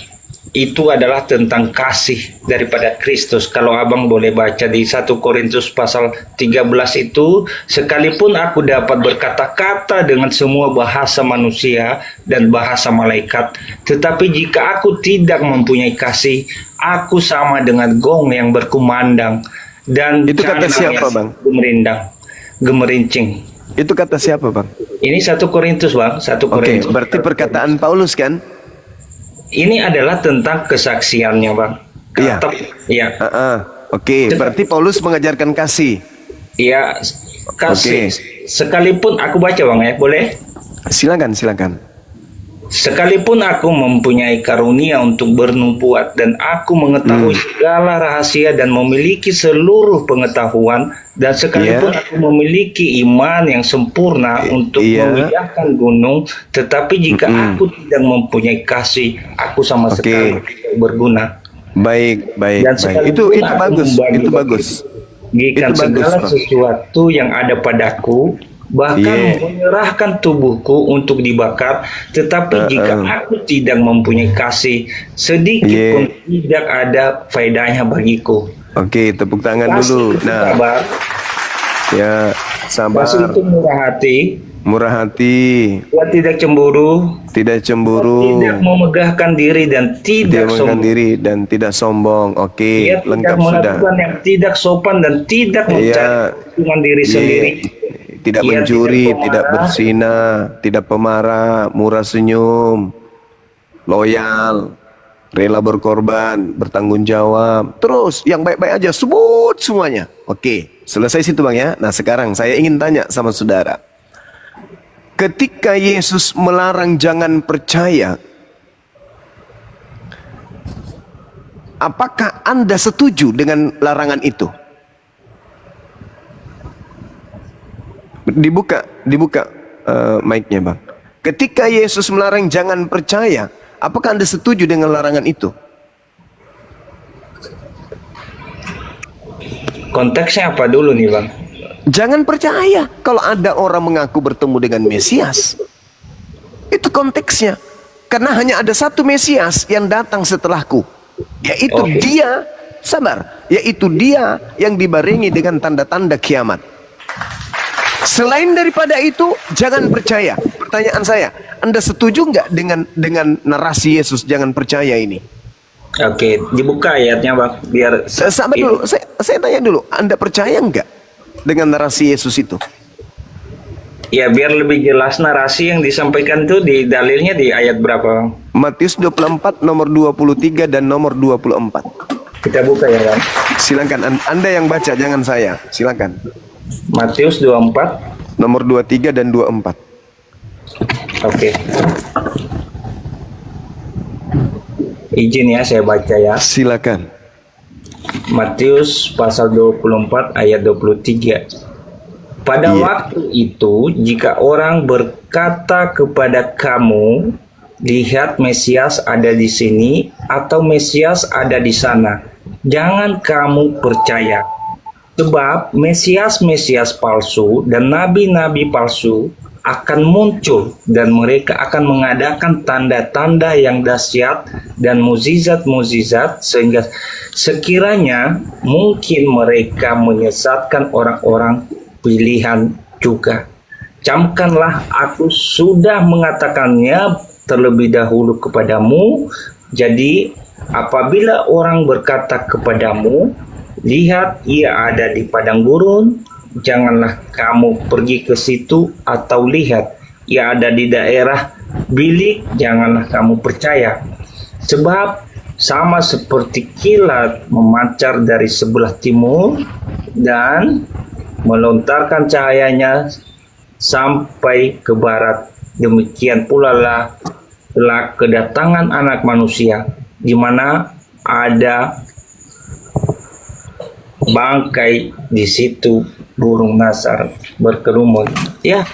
itu adalah tentang kasih daripada Kristus. Kalau abang boleh baca di 1 Korintus pasal 13 itu, sekalipun aku dapat berkata-kata dengan semua bahasa manusia dan bahasa malaikat, tetapi jika aku tidak mempunyai kasih, aku sama dengan gong yang berkumandang dan Itu kata siapa, Bang? gemerincing. Itu kata siapa, Bang? Ini 1 Korintus Bang, 1 Oke, Korintus. berarti perkataan Paulus kan? Ini adalah tentang kesaksiannya Bang. Iya. Iya. Oke, berarti Paulus mengajarkan kasih. Iya, kasih. Oke. Sekalipun aku baca Bang ya, boleh? Silakan. Sekalipun aku mempunyai karunia untuk bernubuat dan aku mengetahui segala rahasia dan memiliki seluruh pengetahuan, dan sekalipun aku memiliki iman yang sempurna untuk memindahkan gunung, tetapi jika aku tidak mempunyai kasih, aku sama sekali tidak berguna. Baik. Dan Itu sekalipun aku bagus. membagi Itu bagus. bagikan segala Bang. sesuatu yang ada padaku, bahkan menyerahkan tubuhku untuk dibakar, tetapi jika aku tidak mempunyai kasih, sedikit pun tidak ada faedahnya bagiku. Oke, tepuk tangan Kasih dulu. itu Nah, sabar. ya, sabar. Kasih itu murah hati, Dia tidak cemburu, tidak memegahkan diri dan tidak sombong. Oke, Dia lengkap tidak sudah. melakukan yang tidak sopan dan tidak mencari keuntungan diri sendiri. Tidak Ia mencuri, tidak tidak pemarah. berzina, tidak pemarah, murah senyum, loyal, rela berkorban, bertanggung jawab. Terus yang baik-baik aja sebut semuanya. Oke, selesai situ Bang ya. Nah, sekarang saya ingin tanya sama saudara. Ketika Yesus melarang jangan percaya, apakah Anda setuju dengan larangan itu? Dibuka mic-nya Bang. Ketika Yesus melarang jangan percaya, apakah Anda setuju dengan larangan itu? Konteksnya apa dulu nih Bang? Jangan percaya kalau ada orang mengaku bertemu dengan Mesias. Itu konteksnya. Karena hanya ada satu Mesias yang datang setelahku, yaitu dia, yaitu dia yang dibarengi dengan tanda-tanda kiamat. Selain daripada itu, jangan percaya. Pertanyaan saya, Anda setuju nggak dengan narasi Yesus jangan percaya ini? Oke, dibuka ayatnya Bang, biar Sabar dulu, saya tanya dulu, Anda percaya nggak dengan narasi Yesus itu? ya biar lebih jelas narasi yang disampaikan tuh di dalilnya di ayat berapa Bang? Matius 24 nomor 23 dan nomor 24. Kita buka ya Bang. Silakan Anda yang baca, jangan saya. Silakan. Matius 24 nomor 23 dan 24. Oke. Izin ya saya baca ya. Silakan. Matius pasal 24 ayat 23. Pada waktu itu jika orang berkata kepada kamu, lihat Mesias ada di sini atau Mesias ada di sana, jangan kamu percaya. Sebab Mesias-Mesias palsu dan nabi-nabi palsu akan muncul dan mereka akan mengadakan tanda-tanda yang dahsyat dan mukjizat-mukjizat sehingga sekiranya mungkin mereka menyesatkan orang-orang pilihan juga. Camkanlah, aku sudah mengatakannya terlebih dahulu kepadamu. Jadi apabila orang berkata kepadamu, lihat ia ada di padang gurun, janganlah kamu pergi ke situ, atau lihat ia ada di daerah bilik, janganlah kamu percaya. Sebab sama seperti kilat memancar dari sebelah timur dan melontarkan cahayanya sampai ke barat, demikian pula lah telah kedatangan Anak Manusia, di mana ada bangkai, di situ burung nasar berkerumun. Ya,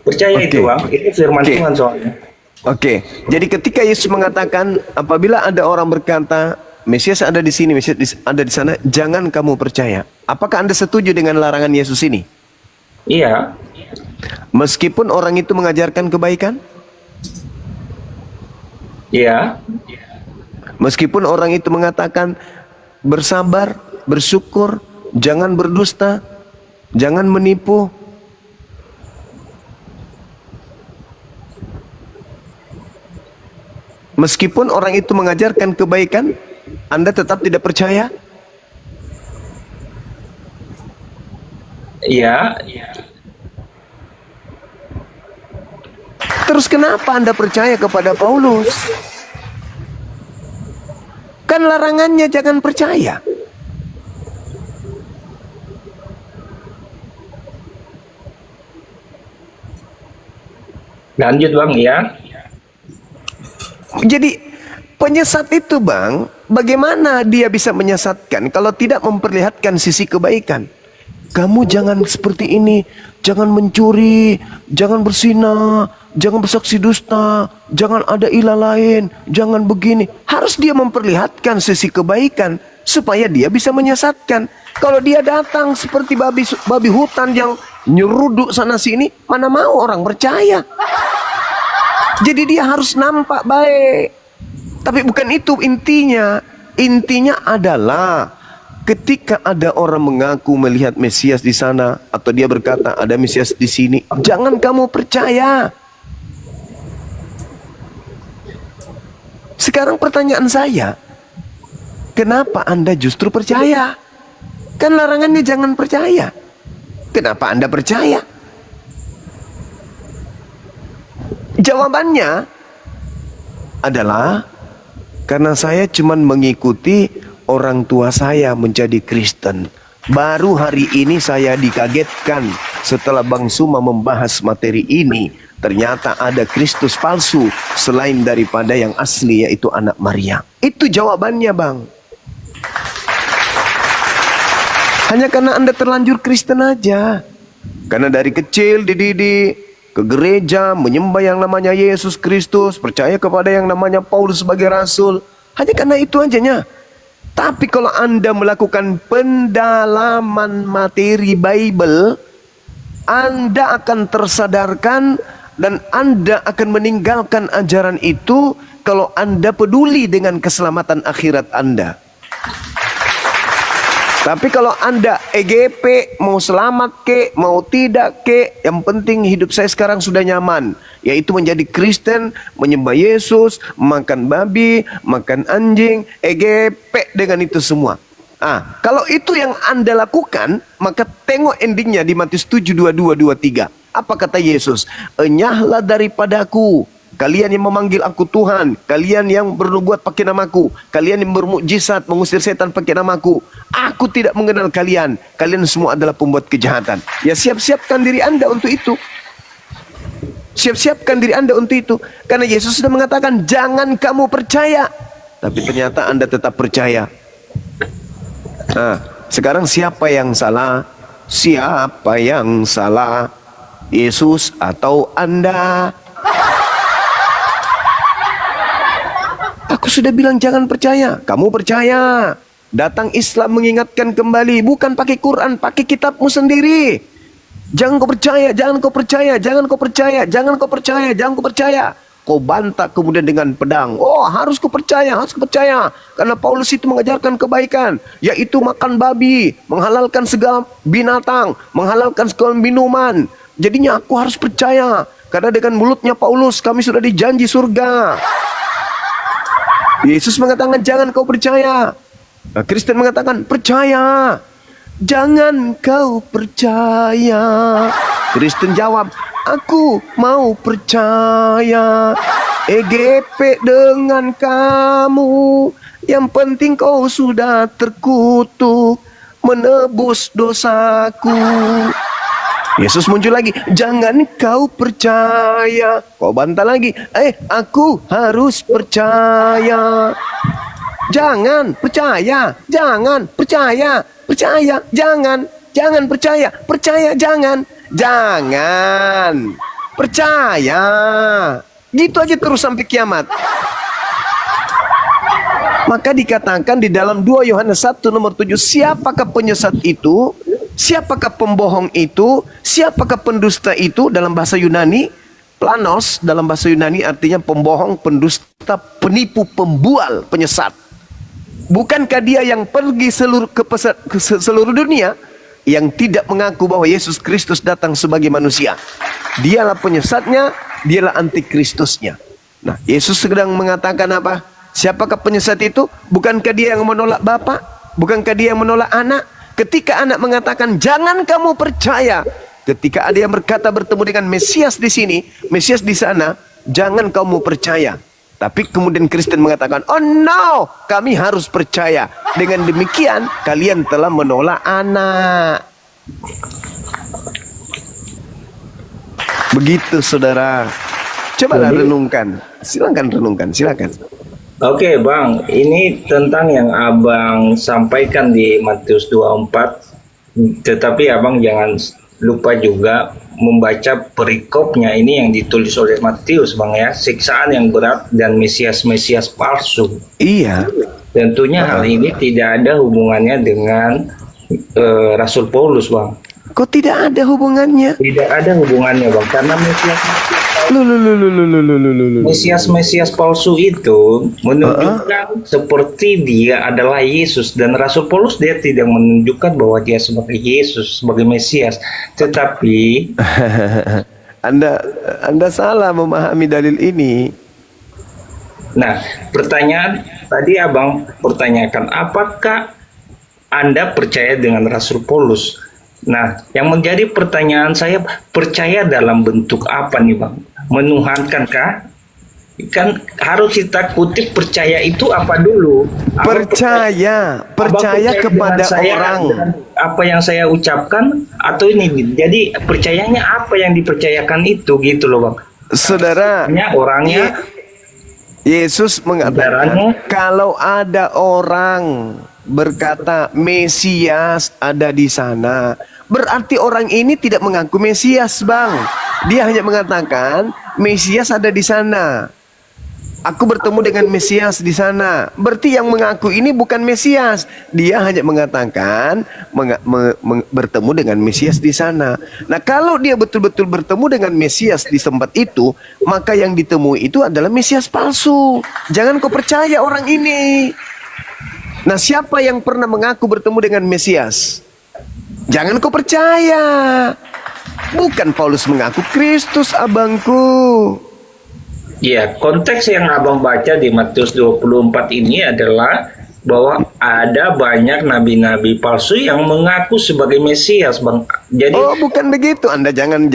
percaya itu Bang, ini firman Tuhan soalnya. Oke, jadi ketika Yesus mengatakan apabila ada orang berkata Mesias ada di sini, Mesias ada di sana, jangan kamu percaya. Apakah Anda setuju dengan larangan Yesus ini? Iya, Meskipun orang itu mengajarkan kebaikan, iya, meskipun orang itu mengatakan bersabar, bersyukur, jangan berdusta, jangan menipu. Meskipun orang itu mengajarkan kebaikan, Anda tetap tidak percaya? iya. Terus kenapa Anda percaya kepada Paulus? Kan larangannya jangan percaya. Lanjut Bang, ya. Jadi penyesat itu Bang, bagaimana dia bisa menyesatkan kalau tidak memperlihatkan sisi kebaikan? Kamu jangan seperti ini, jangan mencuri, jangan berzina, jangan bersaksi dusta, jangan ada ilah lain, jangan begini. Harus dia memperlihatkan sisi kebaikan supaya dia bisa menyesatkan. Kalau dia datang seperti babi hutan yang nyeruduk sana sini, mana mau orang percaya. Jadi dia harus nampak baik. Tapi bukan itu intinya. Intinya adalah ketika ada orang mengaku melihat Mesias di sana atau dia berkata ada Mesias di sini, jangan kamu percaya. Sekarang pertanyaan saya, kenapa Anda justru percaya? Kan larangannya jangan percaya. Kenapa Anda percaya? Jawabannya adalah karena saya cuma mengikuti orang tua saya menjadi Kristen. Baru hari ini saya dikagetkan setelah Bang Suma membahas materi ini. Ternyata ada Kristus palsu selain daripada yang asli, yaitu anak Maria. Itu jawabannya Bang. Hanya karena Anda terlanjur Kristen aja. Karena dari kecil dididik ke gereja, menyembah yang namanya Yesus Kristus, percaya kepada yang namanya Paulus sebagai rasul. Hanya karena itu ajanya. Tapi kalau Anda melakukan pendalaman materi Bible, Anda akan tersadarkan dan Anda akan meninggalkan ajaran itu kalau Anda peduli dengan keselamatan akhirat Anda. Tapi kalau Anda EGP, mau selamat ke, mau tidak ke, yang penting hidup saya sekarang sudah nyaman, yaitu menjadi Kristen, menyembah Yesus, makan babi, makan anjing, EGP dengan itu semua. Kalau itu yang Anda lakukan, maka tengok endingnya di Matius 7:22-23. Apa kata Yesus? Enyahlah daripadaku, kalian yang memanggil aku Tuhan, kalian yang bernubuat pakai namaku, kalian yang bermukjizat mengusir setan pakai namaku. Aku tidak mengenal kalian, kalian semua adalah pembuat kejahatan. Ya siap-siapkan diri Anda untuk itu. Siap-siapkan diri Anda untuk itu. Karena Yesus sudah mengatakan, jangan kamu percaya. Tapi ternyata Anda tetap percaya. Sekarang siapa yang salah? Siapa yang salah? Yesus atau Anda? Aku sudah bilang jangan percaya. Kamu percaya. Datang Islam mengingatkan kembali. Bukan pakai Quran, pakai kitabmu sendiri. Jangan kau percaya, jangan kau percaya, jangan kau percaya, jangan kau percaya, jangan kau percaya. Kau bantah kemudian dengan pedang. Oh, harus kau percaya, harus kau percaya. Karena Paulus itu mengajarkan kebaikan, yaitu makan babi, menghalalkan segala binatang, menghalalkan segala minuman. Jadinya aku harus percaya. Karena dengan mulutnya Paulus kami sudah dijanji surga. Yesus mengatakan jangan kau percaya. Kristen mengatakan percaya. Jangan kau percaya. Kristen jawab, aku mau percaya. EGP dengan kamu. Yang penting kau sudah terkutuk, menebus dosaku. Yesus muncul lagi, jangan kau percaya. Kau bantah lagi, aku harus percaya. Jangan percaya, jangan percaya, percaya, jangan percaya, percaya, jangan percaya. Gitu aja terus sampai kiamat. Maka dikatakan di dalam 2 Yohanes 1 nomor 7, siapakah penyesat itu? Siapakah pembohong itu? Siapakah pendusta itu? Dalam bahasa Yunani, planos dalam bahasa Yunani artinya pembohong, pendusta, penipu, pembual, penyesat. Bukankah dia yang pergi ke seluruh dunia yang tidak mengaku bahwa Yesus Kristus datang sebagai manusia? Dialah penyesatnya, dialah antikristusnya. Nah, Yesus sedang mengatakan apa? Siapakah penyesat itu? Bukankah dia yang menolak Bapa? Bukankah dia yang menolak anak? Ketika anak mengatakan jangan kamu percaya, ketika ada yang berkata bertemu dengan Mesias di sini, Mesias di sana, jangan kamu percaya. Tapi kemudian Kristen mengatakan, oh no, kami harus percaya. Dengan demikian kalian telah menolak anak. Begitu saudara. Cobalah renungkan. Silakan renungkan, silakan. Oke Bang, ini tentang yang Abang sampaikan di Matius 24, tetapi Abang jangan lupa juga membaca perikopnya ini yang ditulis oleh Matius Bang ya, siksaan yang berat dan Mesias-Mesias palsu. Iya. Tentunya hal ini tidak ada hubungannya dengan Rasul Paulus Bang. Kok tidak ada hubungannya? Tidak ada hubungannya Bang, karena Mesias palsu itu menunjukkan seperti dia adalah Yesus, dan Rasul Paulus dia tidak menunjukkan bahwa dia sebagai Yesus, sebagai Mesias, tetapi Anda salah memahami dalil ini. Nah, pertanyaan tadi Abang pertanyakan, apakah Anda percaya dengan Rasul Paulus? Nah, yang menjadi pertanyaan saya, percaya dalam bentuk apa nih Bang? Menuhankankah? Kan harus kita kutip percaya itu apa dulu? Percaya kepada orang. Apa yang saya ucapkan atau ini? Jadi percayanya apa yang dipercayakan itu gitu loh Bang? Saudara, orangnya Yesus mengatakan kalau ada orang berkata Mesias ada di sana, berarti orang ini tidak mengaku Mesias Bang. Dia hanya mengatakan Mesias ada di sana. Aku bertemu dengan Mesias di sana. Berarti yang mengaku ini bukan Mesias. Dia hanya mengatakan bertemu dengan Mesias di sana. Nah, kalau dia betul-betul bertemu dengan Mesias di tempat itu, maka yang ditemui itu adalah Mesias palsu. Jangan kau percaya orang ini. Nah, siapa yang pernah mengaku bertemu dengan Mesias? Jangan kau percaya. Bukan Paulus mengaku Kristus, abangku. Ya, konteks yang Abang baca di Matius 24 ini adalah bahwa ada banyak nabi-nabi palsu yang mengaku sebagai Mesias, Bang. Jadi bukan begitu. Anda jangan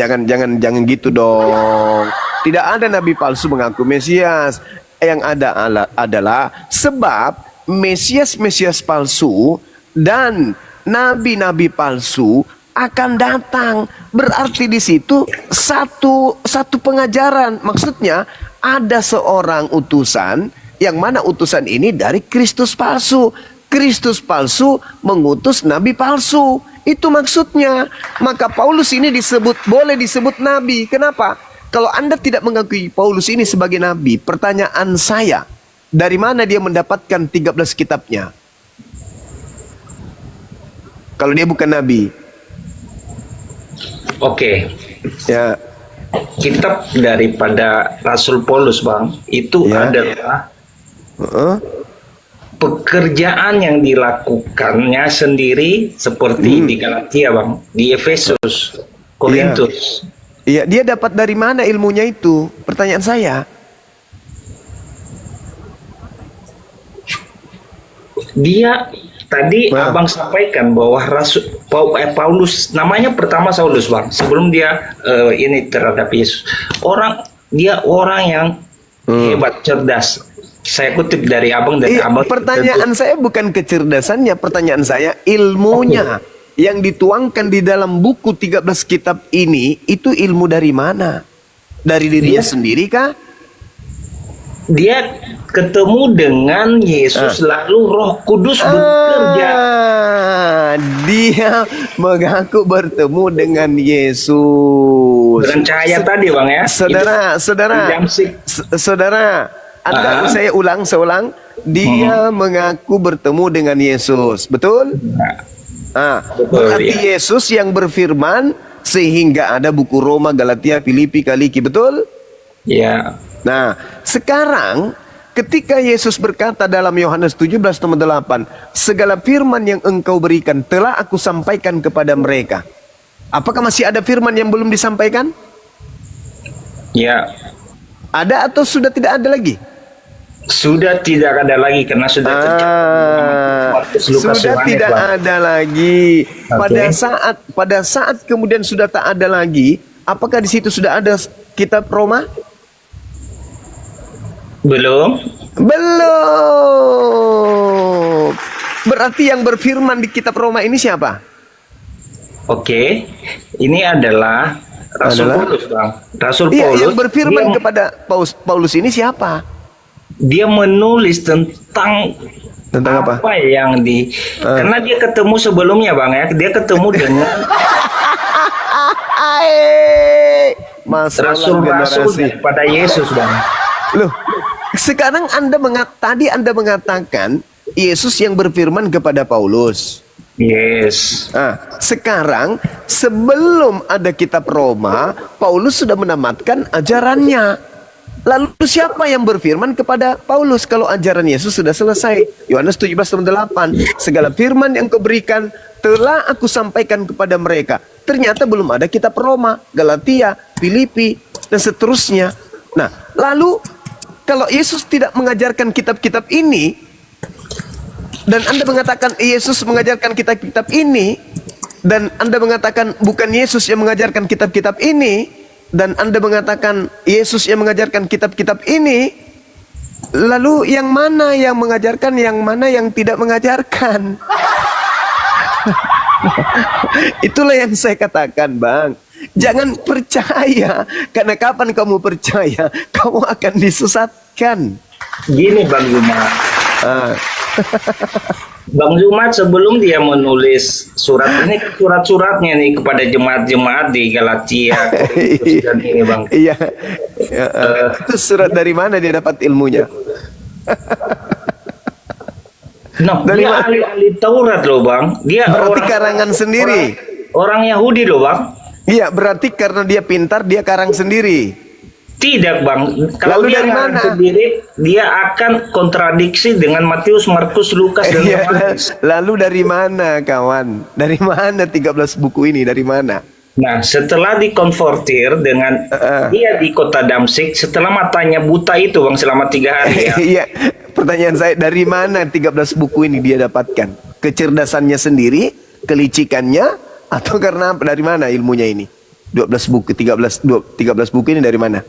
gitu dong. Tidak ada nabi palsu mengaku Mesias. Yang ada adalah sebab Mesias palsu dan nabi-nabi palsu akan datang. Berarti di situ satu pengajaran. Maksudnya ada seorang utusan yang mana utusan ini dari Kristus palsu. Kristus palsu mengutus nabi palsu. Itu maksudnya. Maka Paulus ini boleh disebut nabi. Kenapa? Kalau Anda tidak mengakui Paulus ini sebagai nabi, pertanyaan saya, dari mana dia mendapatkan 13 kitabnya? Kalau dia bukan nabi. Oke. Ya. Kitab daripada Rasul Paulus, Bang, itu adalah pekerjaan yang dilakukannya sendiri seperti di Galatia, Bang, di Efesus, Korintus. Iya, dia dapat dari mana ilmunya itu? Pertanyaan saya. Dia tadi Abang sampaikan bahwa Paulus, namanya pertama Saulus, Bang, sebelum dia ini terhadap Yesus. Dia orang yang hebat, cerdas. Saya kutip dari Abang dan Abang. Pertanyaan saya bukan kecerdasannya, pertanyaan saya ilmunya. Yang dituangkan di dalam buku 13 kitab ini, itu ilmu dari mana? Dari dirinya sendiri kah? Dia ketemu dengan Yesus, lalu Roh Kudus bekerja. Dia mengaku bertemu dengan Yesus. Dengan cahaya tadi, Bang, ya. Saudara, saya ulang. Dia mengaku bertemu dengan Yesus, betul? Betul, Berarti ya. Yesus yang berfirman sehingga ada buku Roma, Galatia, Filipi, Kaliki, betul? Ya. Nah, sekarang ketika Yesus berkata dalam Yohanes 17:8, segala firman yang engkau berikan telah aku sampaikan kepada mereka. Apakah masih ada firman yang belum disampaikan? Ya. Ada atau sudah tidak ada lagi? Sudah tidak ada lagi karena sudah terjadi. Markus, Lukas, Sudah Yohanes, tidak Bang. ada lagi. Oke. Pada saat kemudian sudah tak ada lagi, apakah di situ sudah ada kitab Roma? Belum. Belum. Berarti yang berfirman di kitab Roma ini siapa? Oke. Ini adalah Rasul Adalah? Paulus, Bang. Rasul Iya, Paulus. yang berfirman dia, kepada Paulus ini siapa? dia menulis tentang Tentang apa? yang di karena dia ketemu sebelumnya, Bang, ya. Dia ketemu dengan Masalah rasul-rasul generasi. daripada Yesus, Bang. Loh, sekarang tadi Anda mengatakan Yesus yang berfirman kepada Paulus. Yes. Sekarang sebelum ada kitab Roma, Paulus sudah menamatkan ajarannya. Lalu siapa yang berfirman kepada Paulus kalau ajaran Yesus sudah selesai? Yohanes 17:8, segala firman yang kau berikan telah aku sampaikan kepada mereka. Ternyata belum ada kitab Roma, Galatia, Filipi, dan seterusnya. Nah, lalu kalau Yesus tidak mengajarkan kitab-kitab ini, dan Anda mengatakan Yesus mengajarkan kitab-kitab ini, dan Anda mengatakan bukan Yesus yang mengajarkan kitab-kitab ini, dan Anda mengatakan Yesus yang mengajarkan kitab-kitab ini, lalu yang mana yang mengajarkan, yang mana yang tidak mengajarkan? Itulah yang saya katakan, Bang. Jangan percaya, karena kapan kamu percaya, kamu akan disesatkan. Gini, Bang Jumat. Bang Jumat sebelum dia menulis surat ini, surat-suratnya nih kepada jemaat-jemaat di Galatia, Korintus, dan ini, Bang. Iya. Itu surat dari mana dia dapat ilmunya? No, Dari dia mana? ahli Taurat loh, Bang. Dia Berarti karangan sendiri. Orang Yahudi loh, Bang. Iya, berarti karena dia pintar, dia karang sendiri. Tidak, Bang. Kalau Lalu dia dari ngarang mana? sendiri, dia akan kontradiksi dengan Matius, Markus, Lukas, dan Iya, Yohanes. lalu dari mana, kawan? Dari mana 13 buku ini? Dari mana? Nah, setelah dikonvertir dengan dia di kota Damsyik, setelah matanya buta itu, Bang, selama 3 hari ya. Iya, pertanyaan saya, dari mana 13 buku ini dia dapatkan? Kecerdasannya sendiri, kelicikannya, atau karena apa? Dari mana ilmunya ini? 13 buku ini dari mana?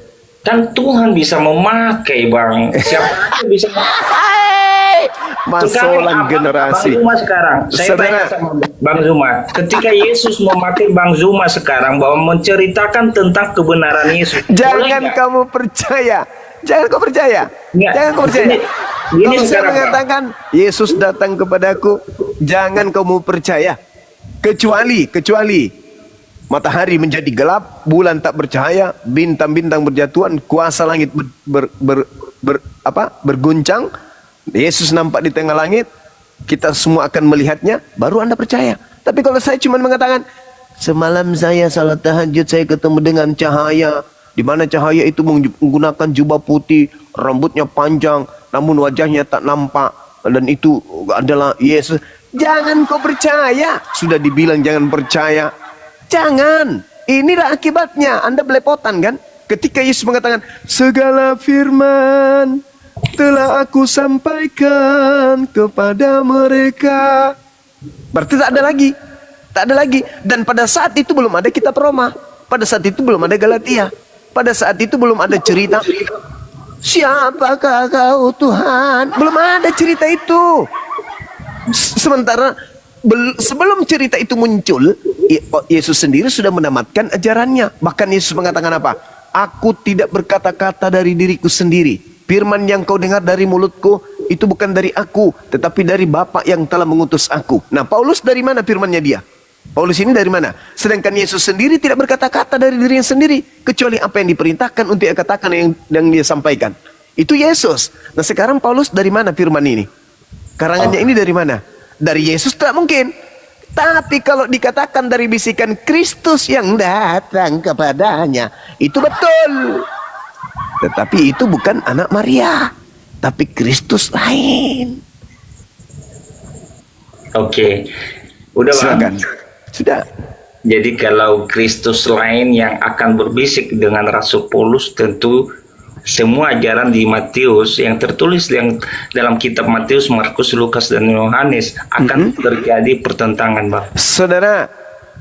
Kan Tuhan bisa memakai, Bang. Siapa aja bisa Masalah generasi. Bang Zuma sekarang, saya tanya sama Bang Zuma, ketika Yesus memakai Bang Zuma sekarang bahwa menceritakan tentang kebenaran Yesus, boleh Jangan nggak? kamu percaya. Jangan kau percaya. Nggak. Jangan kau percaya. Ini Kalau saya sekarang, mengatakan Yesus datang kepadaku, jangan kamu percaya. Kecuali matahari menjadi gelap, bulan tak bercahaya, bintang-bintang berjatuhan, kuasa langit berguncang, Yesus nampak di tengah langit, kita semua akan melihatnya, baru Anda percaya. Tapi kalau saya cuma mengatakan, semalam saya salat tahajud, saya ketemu dengan cahaya, di mana cahaya itu menggunakan jubah putih, rambutnya panjang, namun wajahnya tak nampak, dan itu adalah Yesus. Jangan kau percaya. Sudah dibilang jangan percaya. Jangan. Inilah akibatnya. Anda belepotan kan? Ketika Yesus mengatakan, segala firman telah aku sampaikan kepada mereka. Berarti tak ada lagi. Tak ada lagi. Dan pada saat itu belum ada kitab Roma. Pada saat itu belum ada Galatia. Pada saat itu belum ada cerita, siapakah kau Tuhan? Belum ada cerita itu. Sementara sebelum cerita itu muncul, Yesus sendiri sudah menamatkan ajarannya. Bahkan Yesus mengatakan apa? Aku tidak berkata-kata dari diriku sendiri. Firman yang kau dengar dari mulutku itu bukan dari aku, tetapi dari Bapa yang telah mengutus aku. Nah, Paulus dari mana firmannya dia? Paulus ini dari mana? Sedangkan Yesus sendiri tidak berkata-kata dari dirinya sendiri, kecuali apa yang diperintahkan untuk dia katakan, yang dia sampaikan. Itu Yesus. Nah, sekarang Paulus dari mana firman ini? Karangannya ini dari mana? Dari Yesus tak mungkin. Tapi kalau dikatakan dari bisikan Kristus yang datang kepadanya, itu betul. Tetapi itu bukan anak Maria, tapi Kristus lain. Oke. Udah Bang? Silakan. Sudah. Jadi kalau Kristus lain yang akan berbisik dengan Rasul Paulus, tentu semua ajaran di Matius yang tertulis yang dalam kitab Matius, Markus, Lukas, dan Yohanes akan terjadi pertentangan, Bang. Saudara,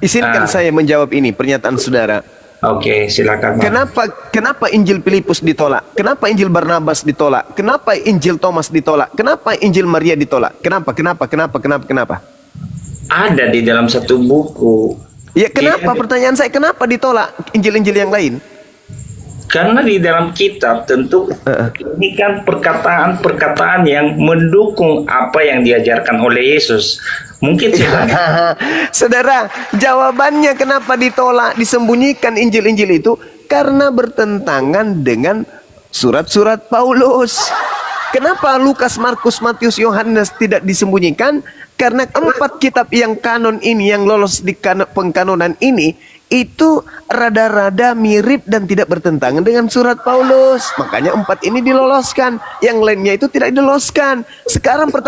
izinkan saya menjawab ini pernyataan saudara. Oke, silakan, Bang. Kenapa Injil Filipus ditolak? Kenapa Injil Barnabas ditolak? Kenapa Injil Thomas ditolak? Kenapa Injil Maria ditolak? Kenapa? Ada di dalam satu buku. Ya kenapa? Pertanyaan saya, kenapa ditolak Injil-Injil yang lain? Karena di dalam kitab tentu ini kan perkataan-perkataan yang mendukung apa yang diajarkan oleh Yesus. Mungkin Saudara, jawabannya kenapa ditolak, disembunyikan Injil-Injil itu? Karena bertentangan dengan surat-surat Paulus. Kenapa Lukas, Markus, Matius, Yohanes tidak disembunyikan? Karena 4 kitab yang kanon ini, yang lolos di pengkanonan ini, itu rada-rada mirip dan tidak bertentangan dengan surat Paulus. Makanya 4 ini diloloskan, yang lainnya itu tidak diloloskan. Sekarang